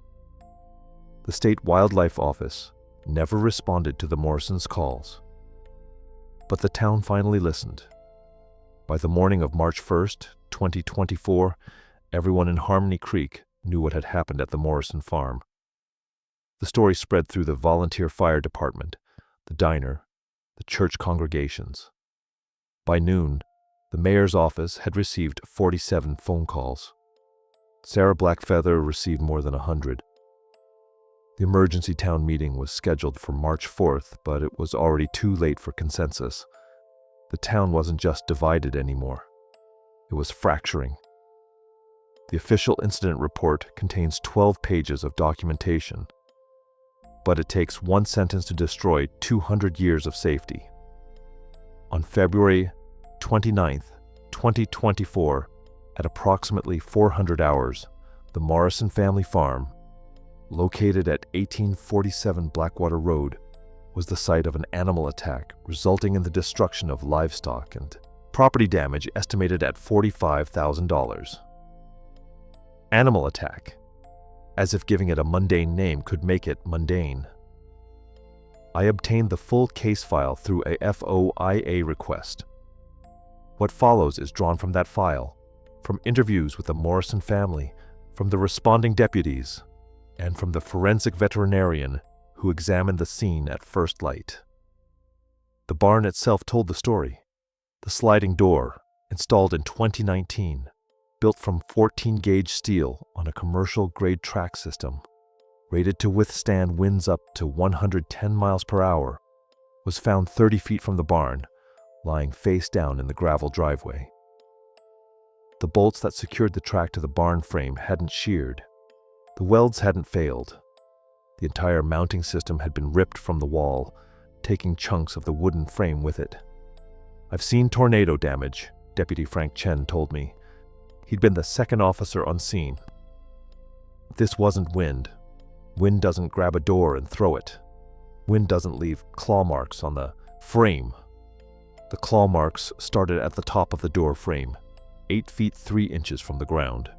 Speaker 1: The State Wildlife Office never responded to the Morrisons' calls. But the town finally listened. By the morning of March 1st, 2024, everyone in Harmony Creek knew what had happened at the Morrison farm. The story spread through the volunteer fire department, the diner, the church congregations. By noon, the mayor's office had received 47 phone calls. Sarah Blackfeather received more than 100. The emergency town meeting was scheduled for March 4th, but it was already too late for consensus. The town wasn't just divided anymore. It was fracturing. The official incident report contains 12 pages of documentation, but it takes one sentence to destroy 200 years of safety. On February 29th, 2024, at approximately 400 hours, the Morrison family farm, located at 1847 Blackwater Road, was the site of an animal attack resulting in the destruction of livestock and property damage estimated at $45,000. Animal attack, as if giving it a mundane name could make it mundane. I obtained the full case file through a FOIA request. What follows is drawn from that file, from interviews with the Morrison family, from the responding deputies, and from the forensic veterinarian who examined the scene at first light. The barn itself told the story. The sliding door, installed in 2019, built from 14-gauge steel on a commercial-grade track system, rated to withstand winds up to 110 miles per hour, was found 30 feet from the barn, lying face down in the gravel driveway. The bolts that secured the track to the barn frame hadn't sheared. The welds hadn't failed. The entire mounting system had been ripped from the wall, taking chunks of the wooden frame with it. "I've seen tornado damage," Deputy Frank Chen told me. He'd been the second officer on scene. This wasn't wind. Wind doesn't grab a door and throw it. Wind doesn't leave claw marks on the frame. The claw marks started at the top of the door frame, 8 feet 3 inches from the ground.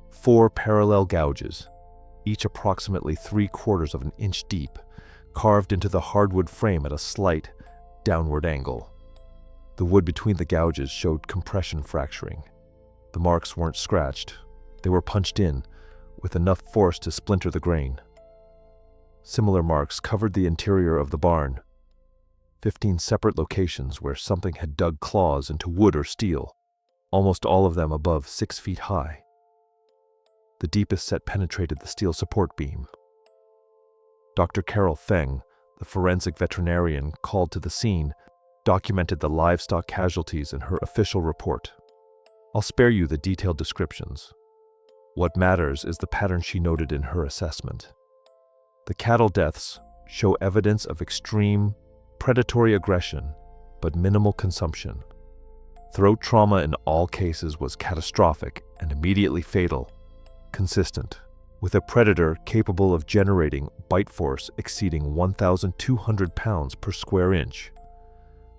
Speaker 1: 4 parallel gouges, each approximately 3/4 of an inch deep, carved into the hardwood frame at a slight downward angle. The wood between the gouges showed compression fracturing. The marks weren't scratched. They were punched in, with enough force to splinter the grain. Similar marks covered the interior of the barn. 15 separate locations where something had dug claws into wood or steel, almost all of them above 6 feet high. The deepest set penetrated the steel support beam. Dr. Carol Feng, the forensic veterinarian called to the scene, documented the livestock casualties in her official report. I'll spare you the detailed descriptions. What matters is the pattern she noted in her assessment. The cattle deaths show evidence of extreme predatory aggression, but minimal consumption. Throat trauma in all cases was catastrophic and immediately fatal, consistent, with a predator capable of generating bite force exceeding 1,200 pounds per square inch.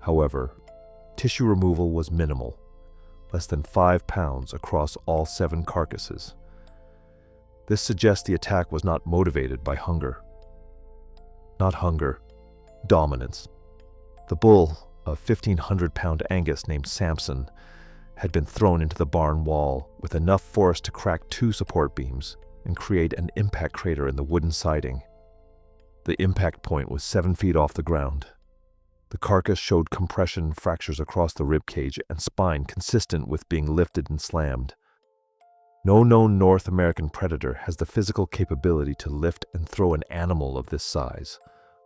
Speaker 1: However, tissue removal was minimal, less than 5 pounds across all 7 carcasses. This suggests the attack was not motivated by hunger. Not hunger, dominance. The bull, a 1,500-pound Angus named Samson, had been thrown into the barn wall with enough force to crack 2 support beams and create an impact crater in the wooden siding. The impact point was 7 feet off the ground. The carcass showed compression fractures across the rib cage and spine consistent with being lifted and slammed. No known North American predator has the physical capability to lift and throw an animal of this size,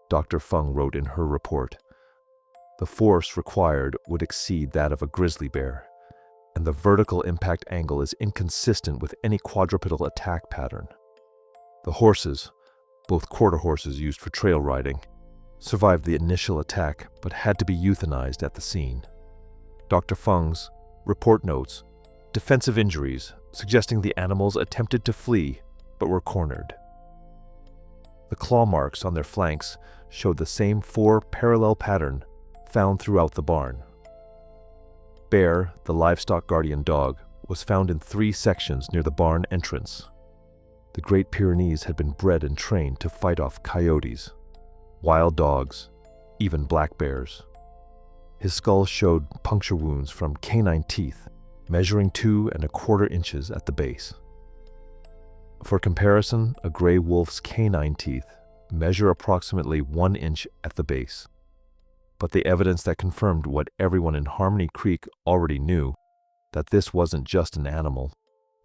Speaker 1: Dr. Feng wrote in her report. The force required would exceed that of a grizzly bear, and the vertical impact angle is inconsistent with any quadrupedal attack pattern. The horses, both quarter horses used for trail riding, survived the initial attack but had to be euthanized at the scene. Dr. Feng's report notes defensive injuries, suggesting the animals attempted to flee but were cornered. The claw marks on their flanks showed the same 4 parallel pattern found throughout the barn. Bear, the livestock guardian dog, was found in 3 sections near the barn entrance. The Great Pyrenees had been bred and trained to fight off coyotes, wild dogs, even black bears. His skull showed puncture wounds from canine teeth, measuring 2¼ inches at the base. For comparison, a gray wolf's canine teeth measure approximately 1 inch at the base. But the evidence that confirmed what everyone in Harmony Creek already knew, that this wasn't just an animal,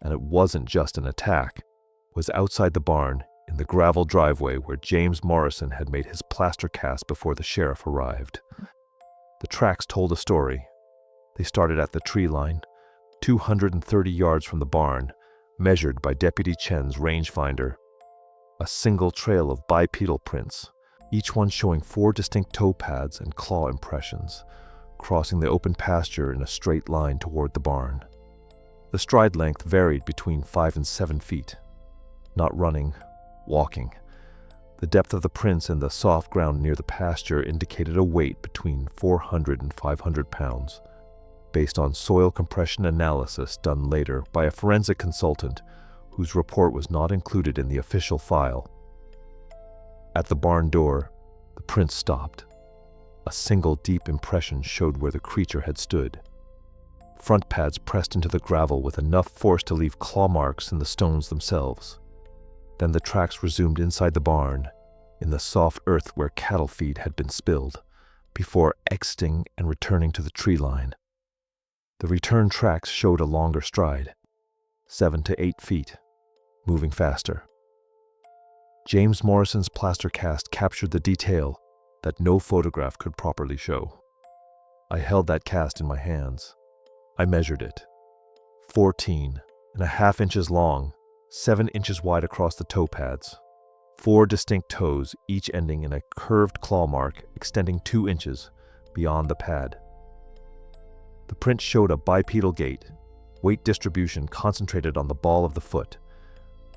Speaker 1: and it wasn't just an attack, was outside the barn in the gravel driveway where James Morrison had made his plaster cast before the sheriff arrived. The tracks told a story. They started at the tree line, 230 yards from the barn, measured by Deputy Chen's rangefinder. A single trail of bipedal prints, each one showing 4 distinct toe pads and claw impressions, crossing the open pasture in a straight line toward the barn. The stride length varied between 5 and 7 feet. Not running, walking. The depth of the prints in the soft ground near the pasture indicated a weight between 400 and 500 pounds, based on soil compression analysis done later by a forensic consultant whose report was not included in the official file. At the barn door, the prints stopped. A single deep impression showed where the creature had stood. Front pads pressed into the gravel with enough force to leave claw marks in the stones themselves. Then the tracks resumed inside the barn, in the soft earth where cattle feed had been spilled, before exiting and returning to the tree line. The return tracks showed a longer stride, 7 to 8 feet, moving faster. James Morrison's plaster cast captured the detail that no photograph could properly show. I held that cast in my hands. I measured it. 14½ inches long, 7 inches wide across the toe pads. 4 distinct toes, each ending in a curved claw mark extending 2 inches beyond the pad. The print showed a bipedal gait, weight distribution concentrated on the ball of the foot,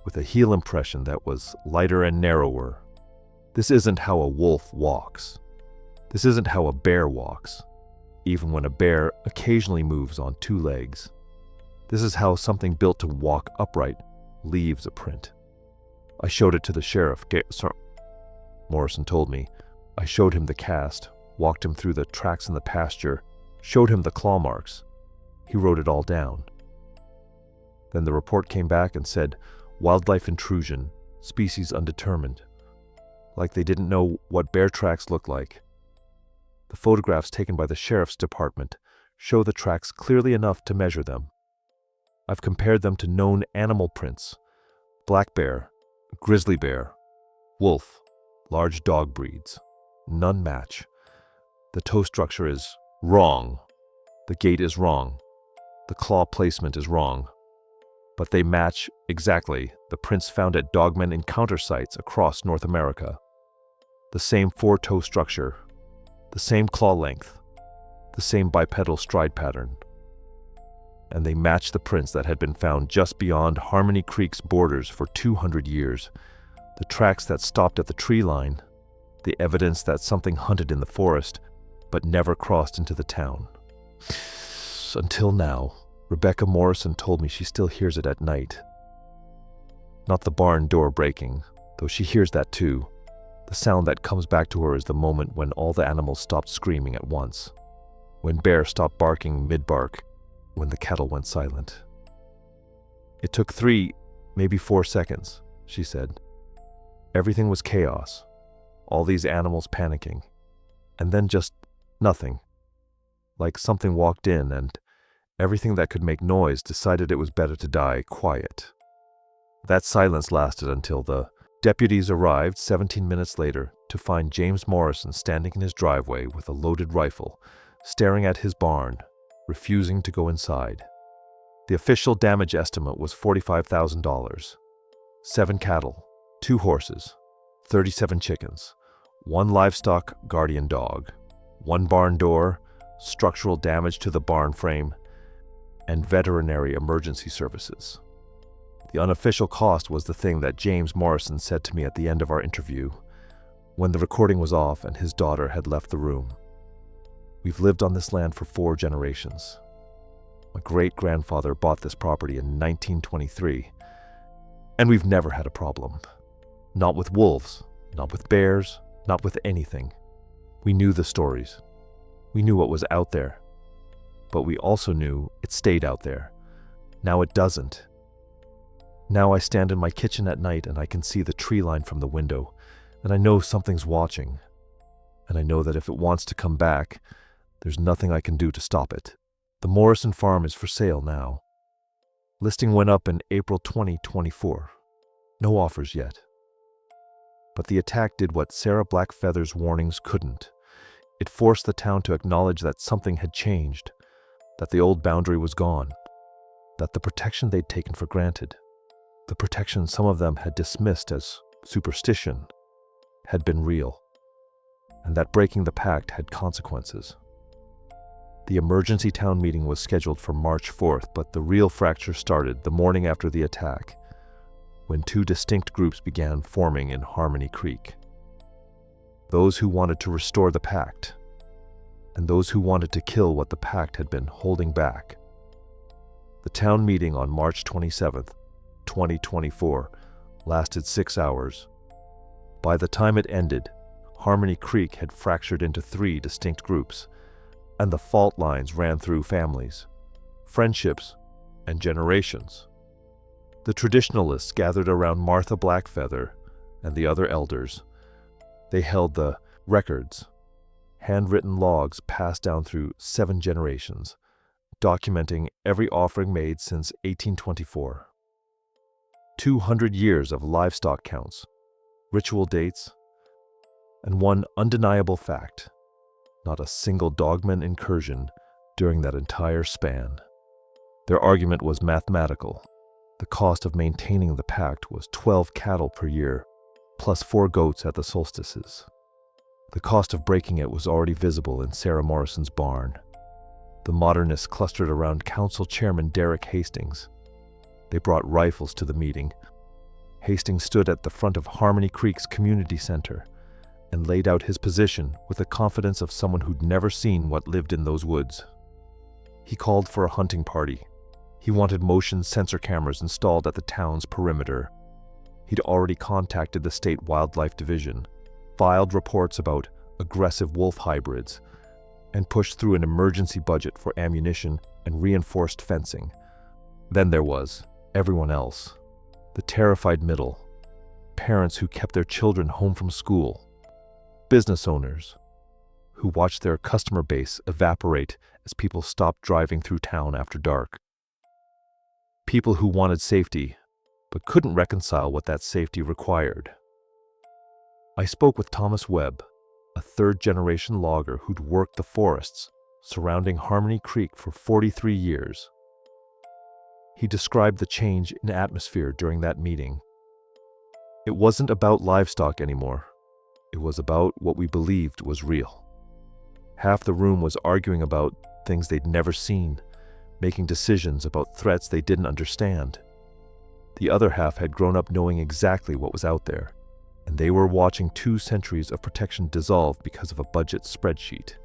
Speaker 1: with a heel impression that was lighter and narrower. This isn't how a wolf walks. This isn't how a bear walks, even when a bear occasionally moves on 2 legs. This is how something built to walk upright leaves a print. I showed it to the sheriff. Morrison told me. I showed him the cast, walked him through the tracks in the pasture, showed him the claw marks. He wrote it all down. Then the report came back and said, wildlife intrusion, species undetermined. Like they didn't know what bear tracks look like. The photographs taken by the sheriff's department show the tracks clearly enough to measure them. I've compared them to known animal prints: black bear, grizzly bear, wolf, large dog breeds. None match. The toe structure is wrong. The gait is wrong. The claw placement is wrong. But they match exactly the prints found at DOGMAN encounter sites across North America. The same 4-toe structure, the same claw length, the same bipedal stride pattern. And they match the prints that had been found just beyond Harmony Creek's borders for 200 years, the tracks that stopped at the tree line, the evidence that something hunted in the forest but never crossed into the town. Until now, Rebecca Morrison told me she still hears it at night. Not the barn door breaking, though she hears that too. The sound that comes back to her is the moment when all the animals stopped screaming at once, when Bear stopped barking mid-bark, when the cattle went silent. It took 3, maybe 4 seconds, she said. Everything was chaos, all these animals panicking, and then just nothing. Like something walked in and everything that could make noise decided it was better to die quiet. That silence lasted until the deputies arrived 17 minutes later to find James Morrison standing in his driveway with a loaded rifle, staring at his barn, refusing to go inside. The official damage estimate was $45,000. 7 cattle, 2 horses, 37 chickens, 1 livestock guardian dog, 1 barn door, structural damage to the barn frame, and veterinary emergency services. The unofficial cost was the thing that James Morrison said to me at the end of our interview, when the recording was off and his daughter had left the room. We've lived on this land for 4 generations. My great-grandfather bought this property in 1923, and we've never had a problem. Not with wolves, not with bears, not with anything. We knew the stories. We knew what was out there. But we also knew it stayed out there. Now it doesn't. Now I stand in my kitchen at night and I can see the tree line from the window, and I know something's watching. And I know that if it wants to come back, there's nothing I can do to stop it. The Morrison farm is for sale now. Listing went up in April 2024. No offers yet. But the attack did what Sarah Blackfeather's warnings couldn't. It forced the town to acknowledge that something had changed, that the old boundary was gone, that the protection they'd taken for granted, the protection some of them had dismissed as superstition, had been real, and that breaking the pact had consequences. The emergency town meeting was scheduled for March 4th, but the real fracture started the morning after the attack, when two distinct groups began forming in Harmony Creek. Those who wanted to restore the pact, and those who wanted to kill what the pact had been holding back. The town meeting on March 27th, 2024, lasted 6 hours. By the time it ended, Harmony Creek had fractured into 3 distinct groups, and the fault lines ran through families, friendships, and generations. The traditionalists gathered around Martha Blackfeather and the other elders. They held the records, handwritten logs passed down through 7 generations, documenting every offering made since 1824. 200 years of livestock counts, ritual dates, and one undeniable fact: not a single dogman incursion during that entire span. Their argument was mathematical. The cost of maintaining the pact was 12 cattle per year, plus 4 goats at the solstices. The cost of breaking it was already visible in Sarah Morrison's barn. The modernists clustered around Council Chairman Derek Hastings. They brought rifles to the meeting. Hastings stood at the front of Harmony Creek's community center and laid out his position with the confidence of someone who'd never seen what lived in those woods. He called for a hunting party. He wanted motion sensor cameras installed at the town's perimeter. He'd already contacted the State Wildlife Division, filed reports about aggressive wolf hybrids, and pushed through an emergency budget for ammunition and reinforced fencing. Then there was everyone else, the terrified middle, parents who kept their children home from school, business owners who watched their customer base evaporate as people stopped driving through town after dark. People who wanted safety, but couldn't reconcile what that safety required. I spoke with Thomas Webb, a third-generation logger who'd worked the forests surrounding Harmony Creek for 43 years. He described the change in atmosphere during that meeting. It wasn't about livestock anymore. It was about what we believed was real. Half the room was arguing about things they'd never seen, making decisions about threats they didn't understand. The other half had grown up knowing exactly what was out there, and they were watching 2 centuries of protection dissolve because of a budget spreadsheet.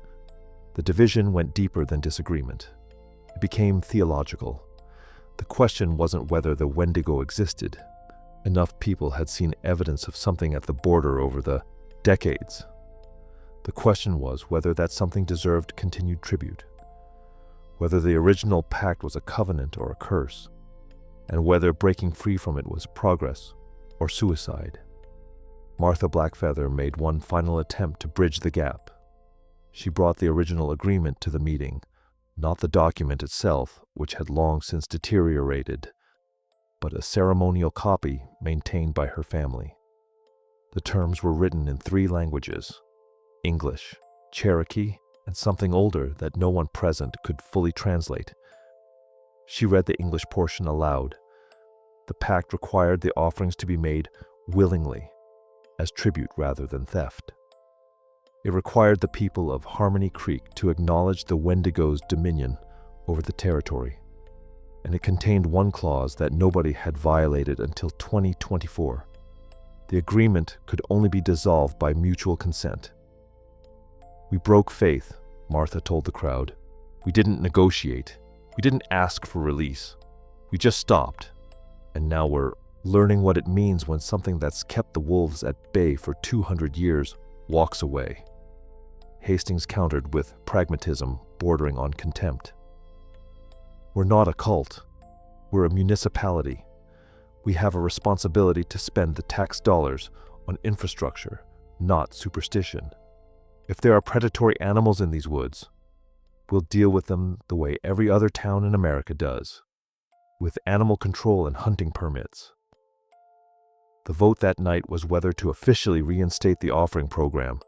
Speaker 1: The division went deeper than disagreement. It became theological. The question wasn't whether the Wendigo existed. Enough people had seen evidence of something at the border over the decades. The question was whether that something deserved continued tribute, whether the original pact was a covenant or a curse, and whether breaking free from it was progress or suicide. Martha Blackfeather made one final attempt to bridge the gap. She brought the original agreement to the meeting, not the document itself, which had long since deteriorated, but a ceremonial copy maintained by her family. The terms were written in 3 languages: English, Cherokee, and something older that no one present could fully translate. She read the English portion aloud. The pact required the offerings to be made willingly, as tribute rather than theft. It required the people of Harmony Creek to acknowledge the Wendigo's dominion over the territory, and it contained one clause that nobody had violated until 2024. The agreement could only be dissolved by mutual consent. "We broke faith," Martha told the crowd. "We didn't negotiate. We didn't ask for release. We just stopped. And now we're learning what it means when something that's kept the wolves at bay for 200 years walks away. Hastings countered with pragmatism bordering on contempt. We're not a cult. We're a municipality. We have a responsibility to spend the tax dollars on infrastructure, not superstition. If there are predatory animals in these woods, we'll deal with them the way every other town in America does, with animal control and hunting permits. The vote that night was whether to officially reinstate the offering program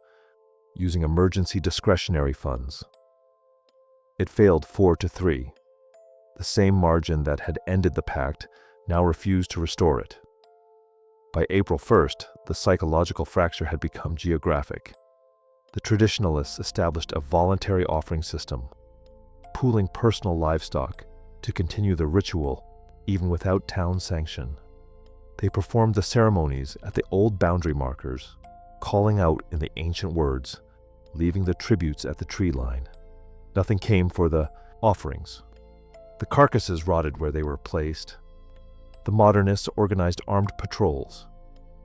Speaker 1: using emergency discretionary funds. It failed 4-3. The same margin that had ended the pact now refused to restore it. By April 1st, the psychological fracture had become geographic. The traditionalists established a voluntary offering system, pooling personal livestock to continue the ritual even without town sanction. They performed the ceremonies at the old boundary markers, calling out in the ancient words, leaving the tributes at the tree line. Nothing came for the offerings. The carcasses rotted where they were placed. The modernists organized armed patrols,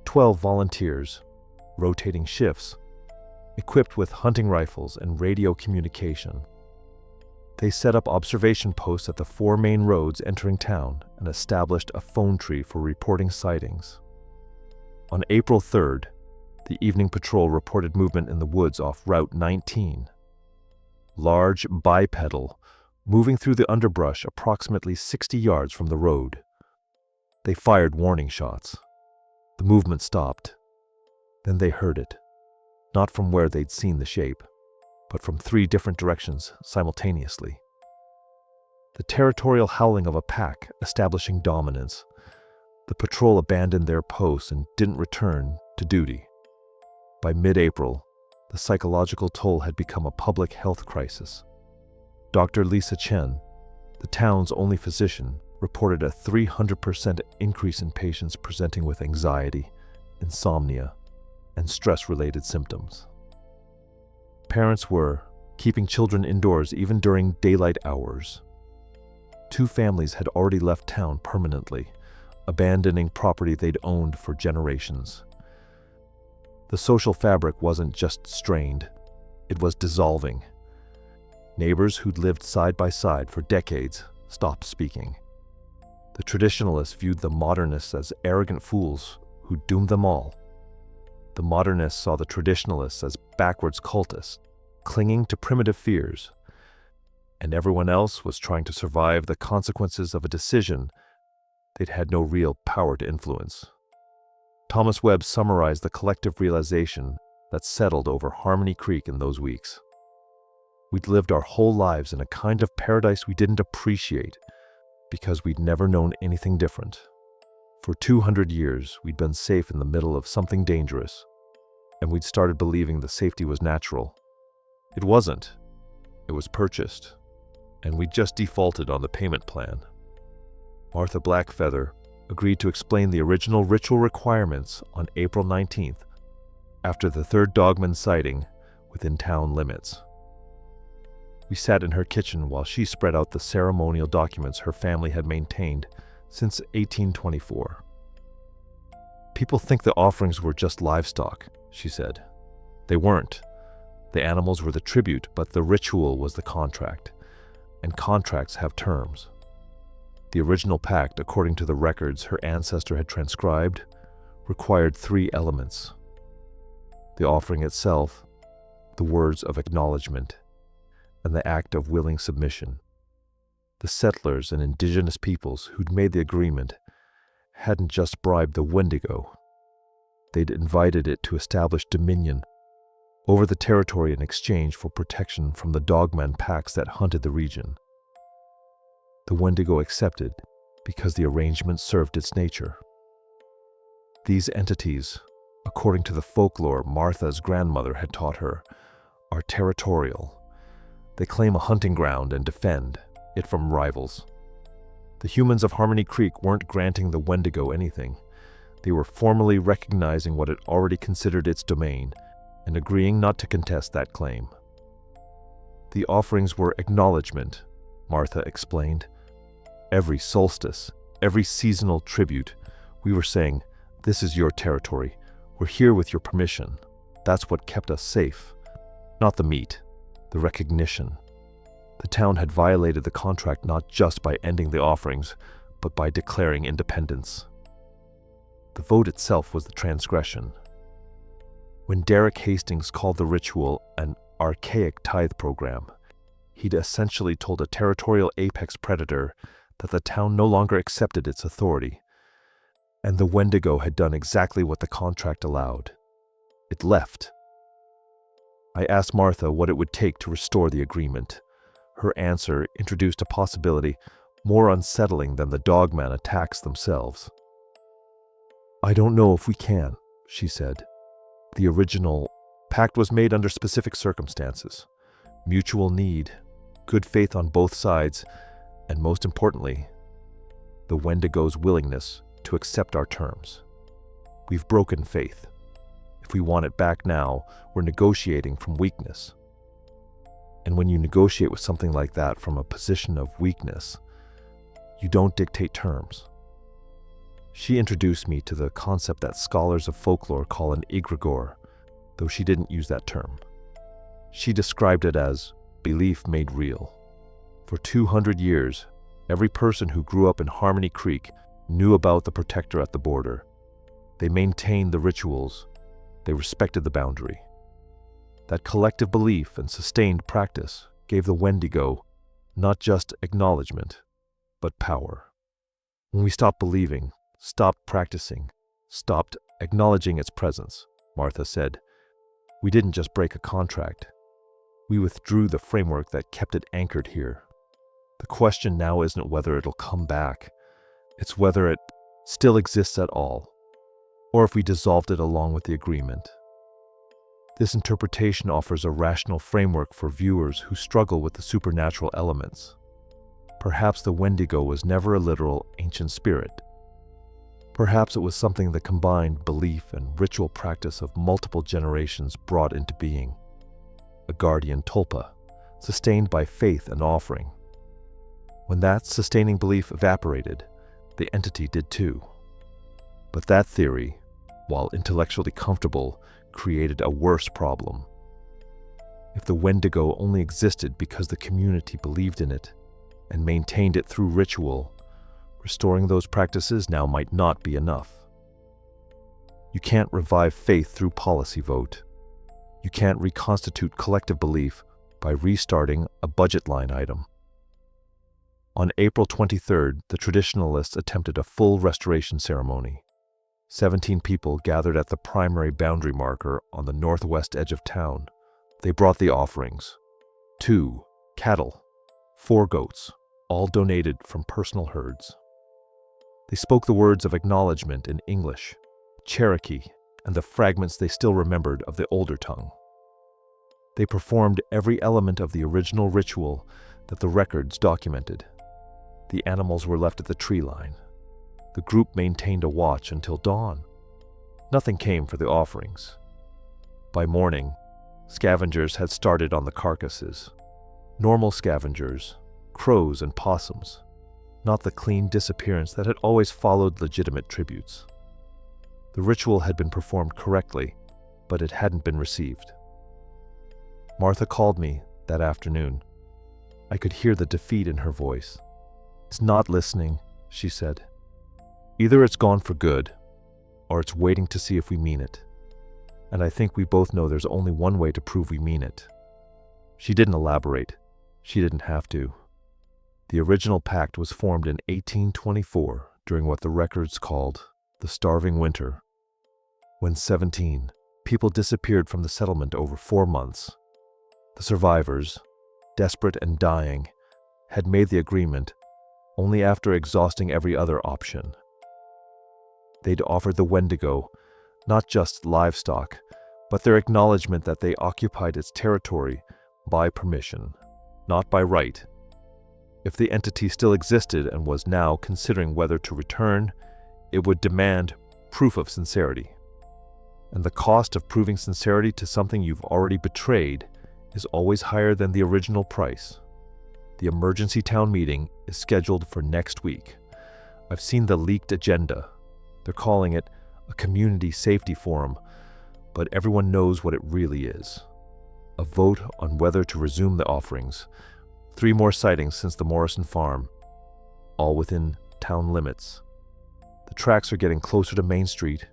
Speaker 1: 12 volunteers, rotating shifts, equipped with hunting rifles and radio communication. They set up observation posts at the 4 main roads entering town and established a phone tree for reporting sightings. On April 3rd, the evening patrol reported movement in the woods off Route 19. Large bipedal, moving through the underbrush approximately 60 yards from the road. They fired warning shots. The movement stopped. Then they heard it, not from where they'd seen the shape, but from 3 different directions simultaneously. The territorial howling of a pack establishing dominance. The patrol abandoned their posts and didn't return to duty. By mid-April, the psychological toll had become a public health crisis. Dr. Lisa Chen, the town's only physician, reported a 300% increase in patients presenting with anxiety, insomnia, and stress-related symptoms. Parents were keeping children indoors even during daylight hours. 2 families had already left town permanently, abandoning property they'd owned for generations. The social fabric wasn't just strained, it was dissolving. Neighbors who'd lived side by side for decades stopped speaking. The traditionalists viewed the modernists as arrogant fools who doomed them all. The modernists saw the traditionalists as backwards cultists, clinging to primitive fears, and everyone else was trying to survive the consequences of a decision they'd had no real power to influence. Thomas Webb summarized the collective realization that settled over Harmony Creek in those weeks. We'd lived our whole lives in a kind of paradise we didn't appreciate because we'd never known anything different. For 200 years, we'd been safe in the middle of something dangerous, and we'd started believing the safety was natural. It wasn't. It was purchased, and we just defaulted on the payment plan. Martha Blackfeather agreed to explain the original ritual requirements on April 19th, after the 3rd Dogman sighting within town limits. We sat in her kitchen while she spread out the ceremonial documents her family had maintained since 1824. People think the offerings were just livestock, she said. They weren't. The animals were the tribute, but the ritual was the contract, and contracts have terms. The original pact, according to the records her ancestor had transcribed, required 3 elements: the offering itself, the words of acknowledgement, and the act of willing submission. The settlers and indigenous peoples who'd made the agreement hadn't just bribed the Wendigo. They'd invited it to establish dominion over the territory in exchange for protection from the Dogman packs that hunted the region. The Wendigo accepted because the arrangement served its nature. These entities, according to the folklore Martha's grandmother had taught her, are territorial. They claim a hunting ground and defend it from rivals. The humans of Harmony Creek weren't granting the Wendigo anything. They were formally recognizing what it already considered its domain and agreeing not to contest that claim. The offerings were acknowledgement, Martha explained. Every solstice, every seasonal tribute, we were saying, "This is your territory. We're here with your permission." That's what kept us safe. Not the meat, the recognition. The town had violated the contract not just by ending the offerings, but by declaring independence. The vote itself was the transgression. When Derek Hastings called the ritual an archaic tithe program, he'd essentially told a territorial apex predator that the town no longer accepted its authority. And the Wendigo had done exactly what the contract allowed. It left. I asked Martha what it would take to restore the agreement. Her answer introduced a possibility more unsettling than the Dogman attacks themselves. "I don't know if we can," she said. "The original pact was made under specific circumstances. Mutual need, good faith on both sides, and most importantly, the Wendigo's willingness to accept our terms. We've broken faith. If we want it back now, we're negotiating from weakness. And when you negotiate with something like that from a position of weakness, you don't dictate terms." She introduced me to the concept that scholars of folklore call an egregore, though she didn't use that term. She described it as belief made real. For 200 years, every person who grew up in Harmony Creek knew about the protector at the border. They maintained the rituals. They respected the boundary. That collective belief and sustained practice gave the Wendigo not just acknowledgement, but power. When we stopped believing, stopped practicing, stopped acknowledging its presence, Martha said, we didn't just break a contract. We withdrew the framework that kept it anchored here. The question now isn't whether it'll come back. It's whether it still exists at all, or if we dissolved it along with the agreement. This interpretation offers a rational framework for viewers who struggle with the supernatural elements. Perhaps the Wendigo was never a literal ancient spirit. Perhaps it was something that combined belief and ritual practice of multiple generations brought into being. A guardian tulpa, sustained by faith and offering. When that sustaining belief evaporated, the entity did too. But that theory, while intellectually comfortable, created a worse problem. If the Wendigo only existed because the community believed in it and maintained it through ritual, restoring those practices now might not be enough. You can't revive faith through policy vote. You can't reconstitute collective belief by restarting a budget line item. On April 23rd, the traditionalists attempted a full restoration ceremony. 17 people gathered at the primary boundary marker on the northwest edge of town. They brought the offerings. 2 cattle, 4 goats, all donated from personal herds. They spoke the words of acknowledgement in English, Cherokee, and the fragments they still remembered of the older tongue. They performed every element of the original ritual that the records documented. The animals were left at the tree line. The group maintained a watch until dawn. Nothing came for the offerings. By morning, scavengers had started on the carcasses. Normal scavengers, crows and possums, not the clean disappearance that had always followed legitimate tributes. The ritual had been performed correctly, but it hadn't been received. Martha called me that afternoon. I could hear the defeat in her voice. "It's not listening," she said. "Either it's gone for good, or it's waiting to see if we mean it. And I think we both know there's only one way to prove we mean it." She didn't elaborate. She didn't have to. The original pact was formed in 1824 during what the records called the Starving Winter, when 17 people disappeared from the settlement over 4 months. The survivors, desperate and dying, had made the agreement only after exhausting every other option. They'd offered the Wendigo not just livestock, but their acknowledgement that they occupied its territory by permission, not by right. If the entity still existed and was now considering whether to return, it would demand proof of sincerity. And the cost of proving sincerity to something you've already betrayed is always higher than the original price. The emergency town meeting is scheduled for next week. I've seen the leaked agenda. They're calling it a community safety forum, but everyone knows what it really is. A vote on whether to resume the offerings. 3 more sightings since the Morrison farm, all within town limits. The tracks are getting closer to Main Street.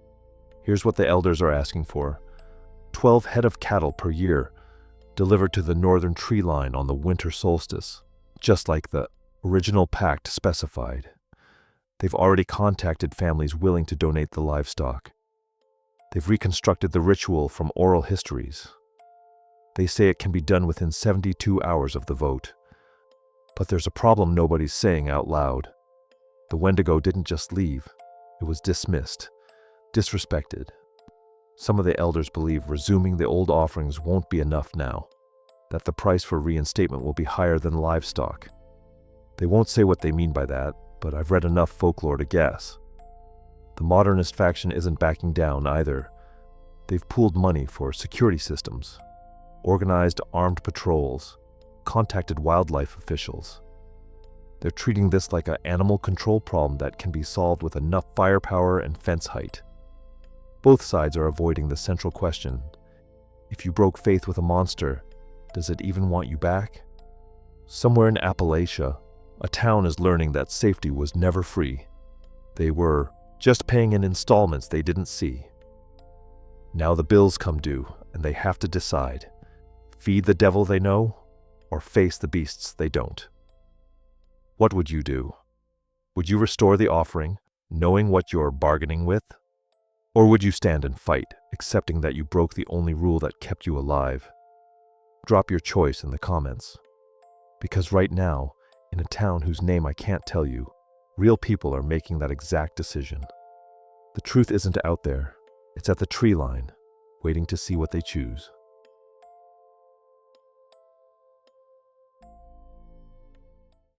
Speaker 1: Here's what the elders are asking for. 12 head of cattle per year, delivered to the northern tree line on the winter solstice, just like the original pact specified. They've already contacted families willing to donate the livestock. They've reconstructed the ritual from oral histories. They say it can be done within 72 hours of the vote. But there's a problem nobody's saying out loud. The Wendigo didn't just leave. It was dismissed, disrespected. Some of the elders believe resuming the old offerings won't be enough now, that the price for reinstatement will be higher than livestock. They won't say what they mean by that, but I've read enough folklore to guess. The modernist faction isn't backing down either. They've pooled money for security systems, organized armed patrols, contacted wildlife officials. They're treating this like an animal control problem that can be solved with enough firepower and fence height. Both sides are avoiding the central question. If you broke faith with a monster, does it even want you back? Somewhere in Appalachia, a town is learning that safety was never free. They were just paying in installments they didn't see. Now the bills come due, and they have to decide. Feed the devil they know, or face the beasts they don't. What would you do? Would you restore the offering, knowing what you're bargaining with? Or would you stand and fight, accepting that you broke the only rule that kept you alive? Drop your choice in the comments. Because right now, in a town whose name I can't tell you, real people are making that exact decision. The truth isn't out there. It's at the tree line, waiting to see what they choose.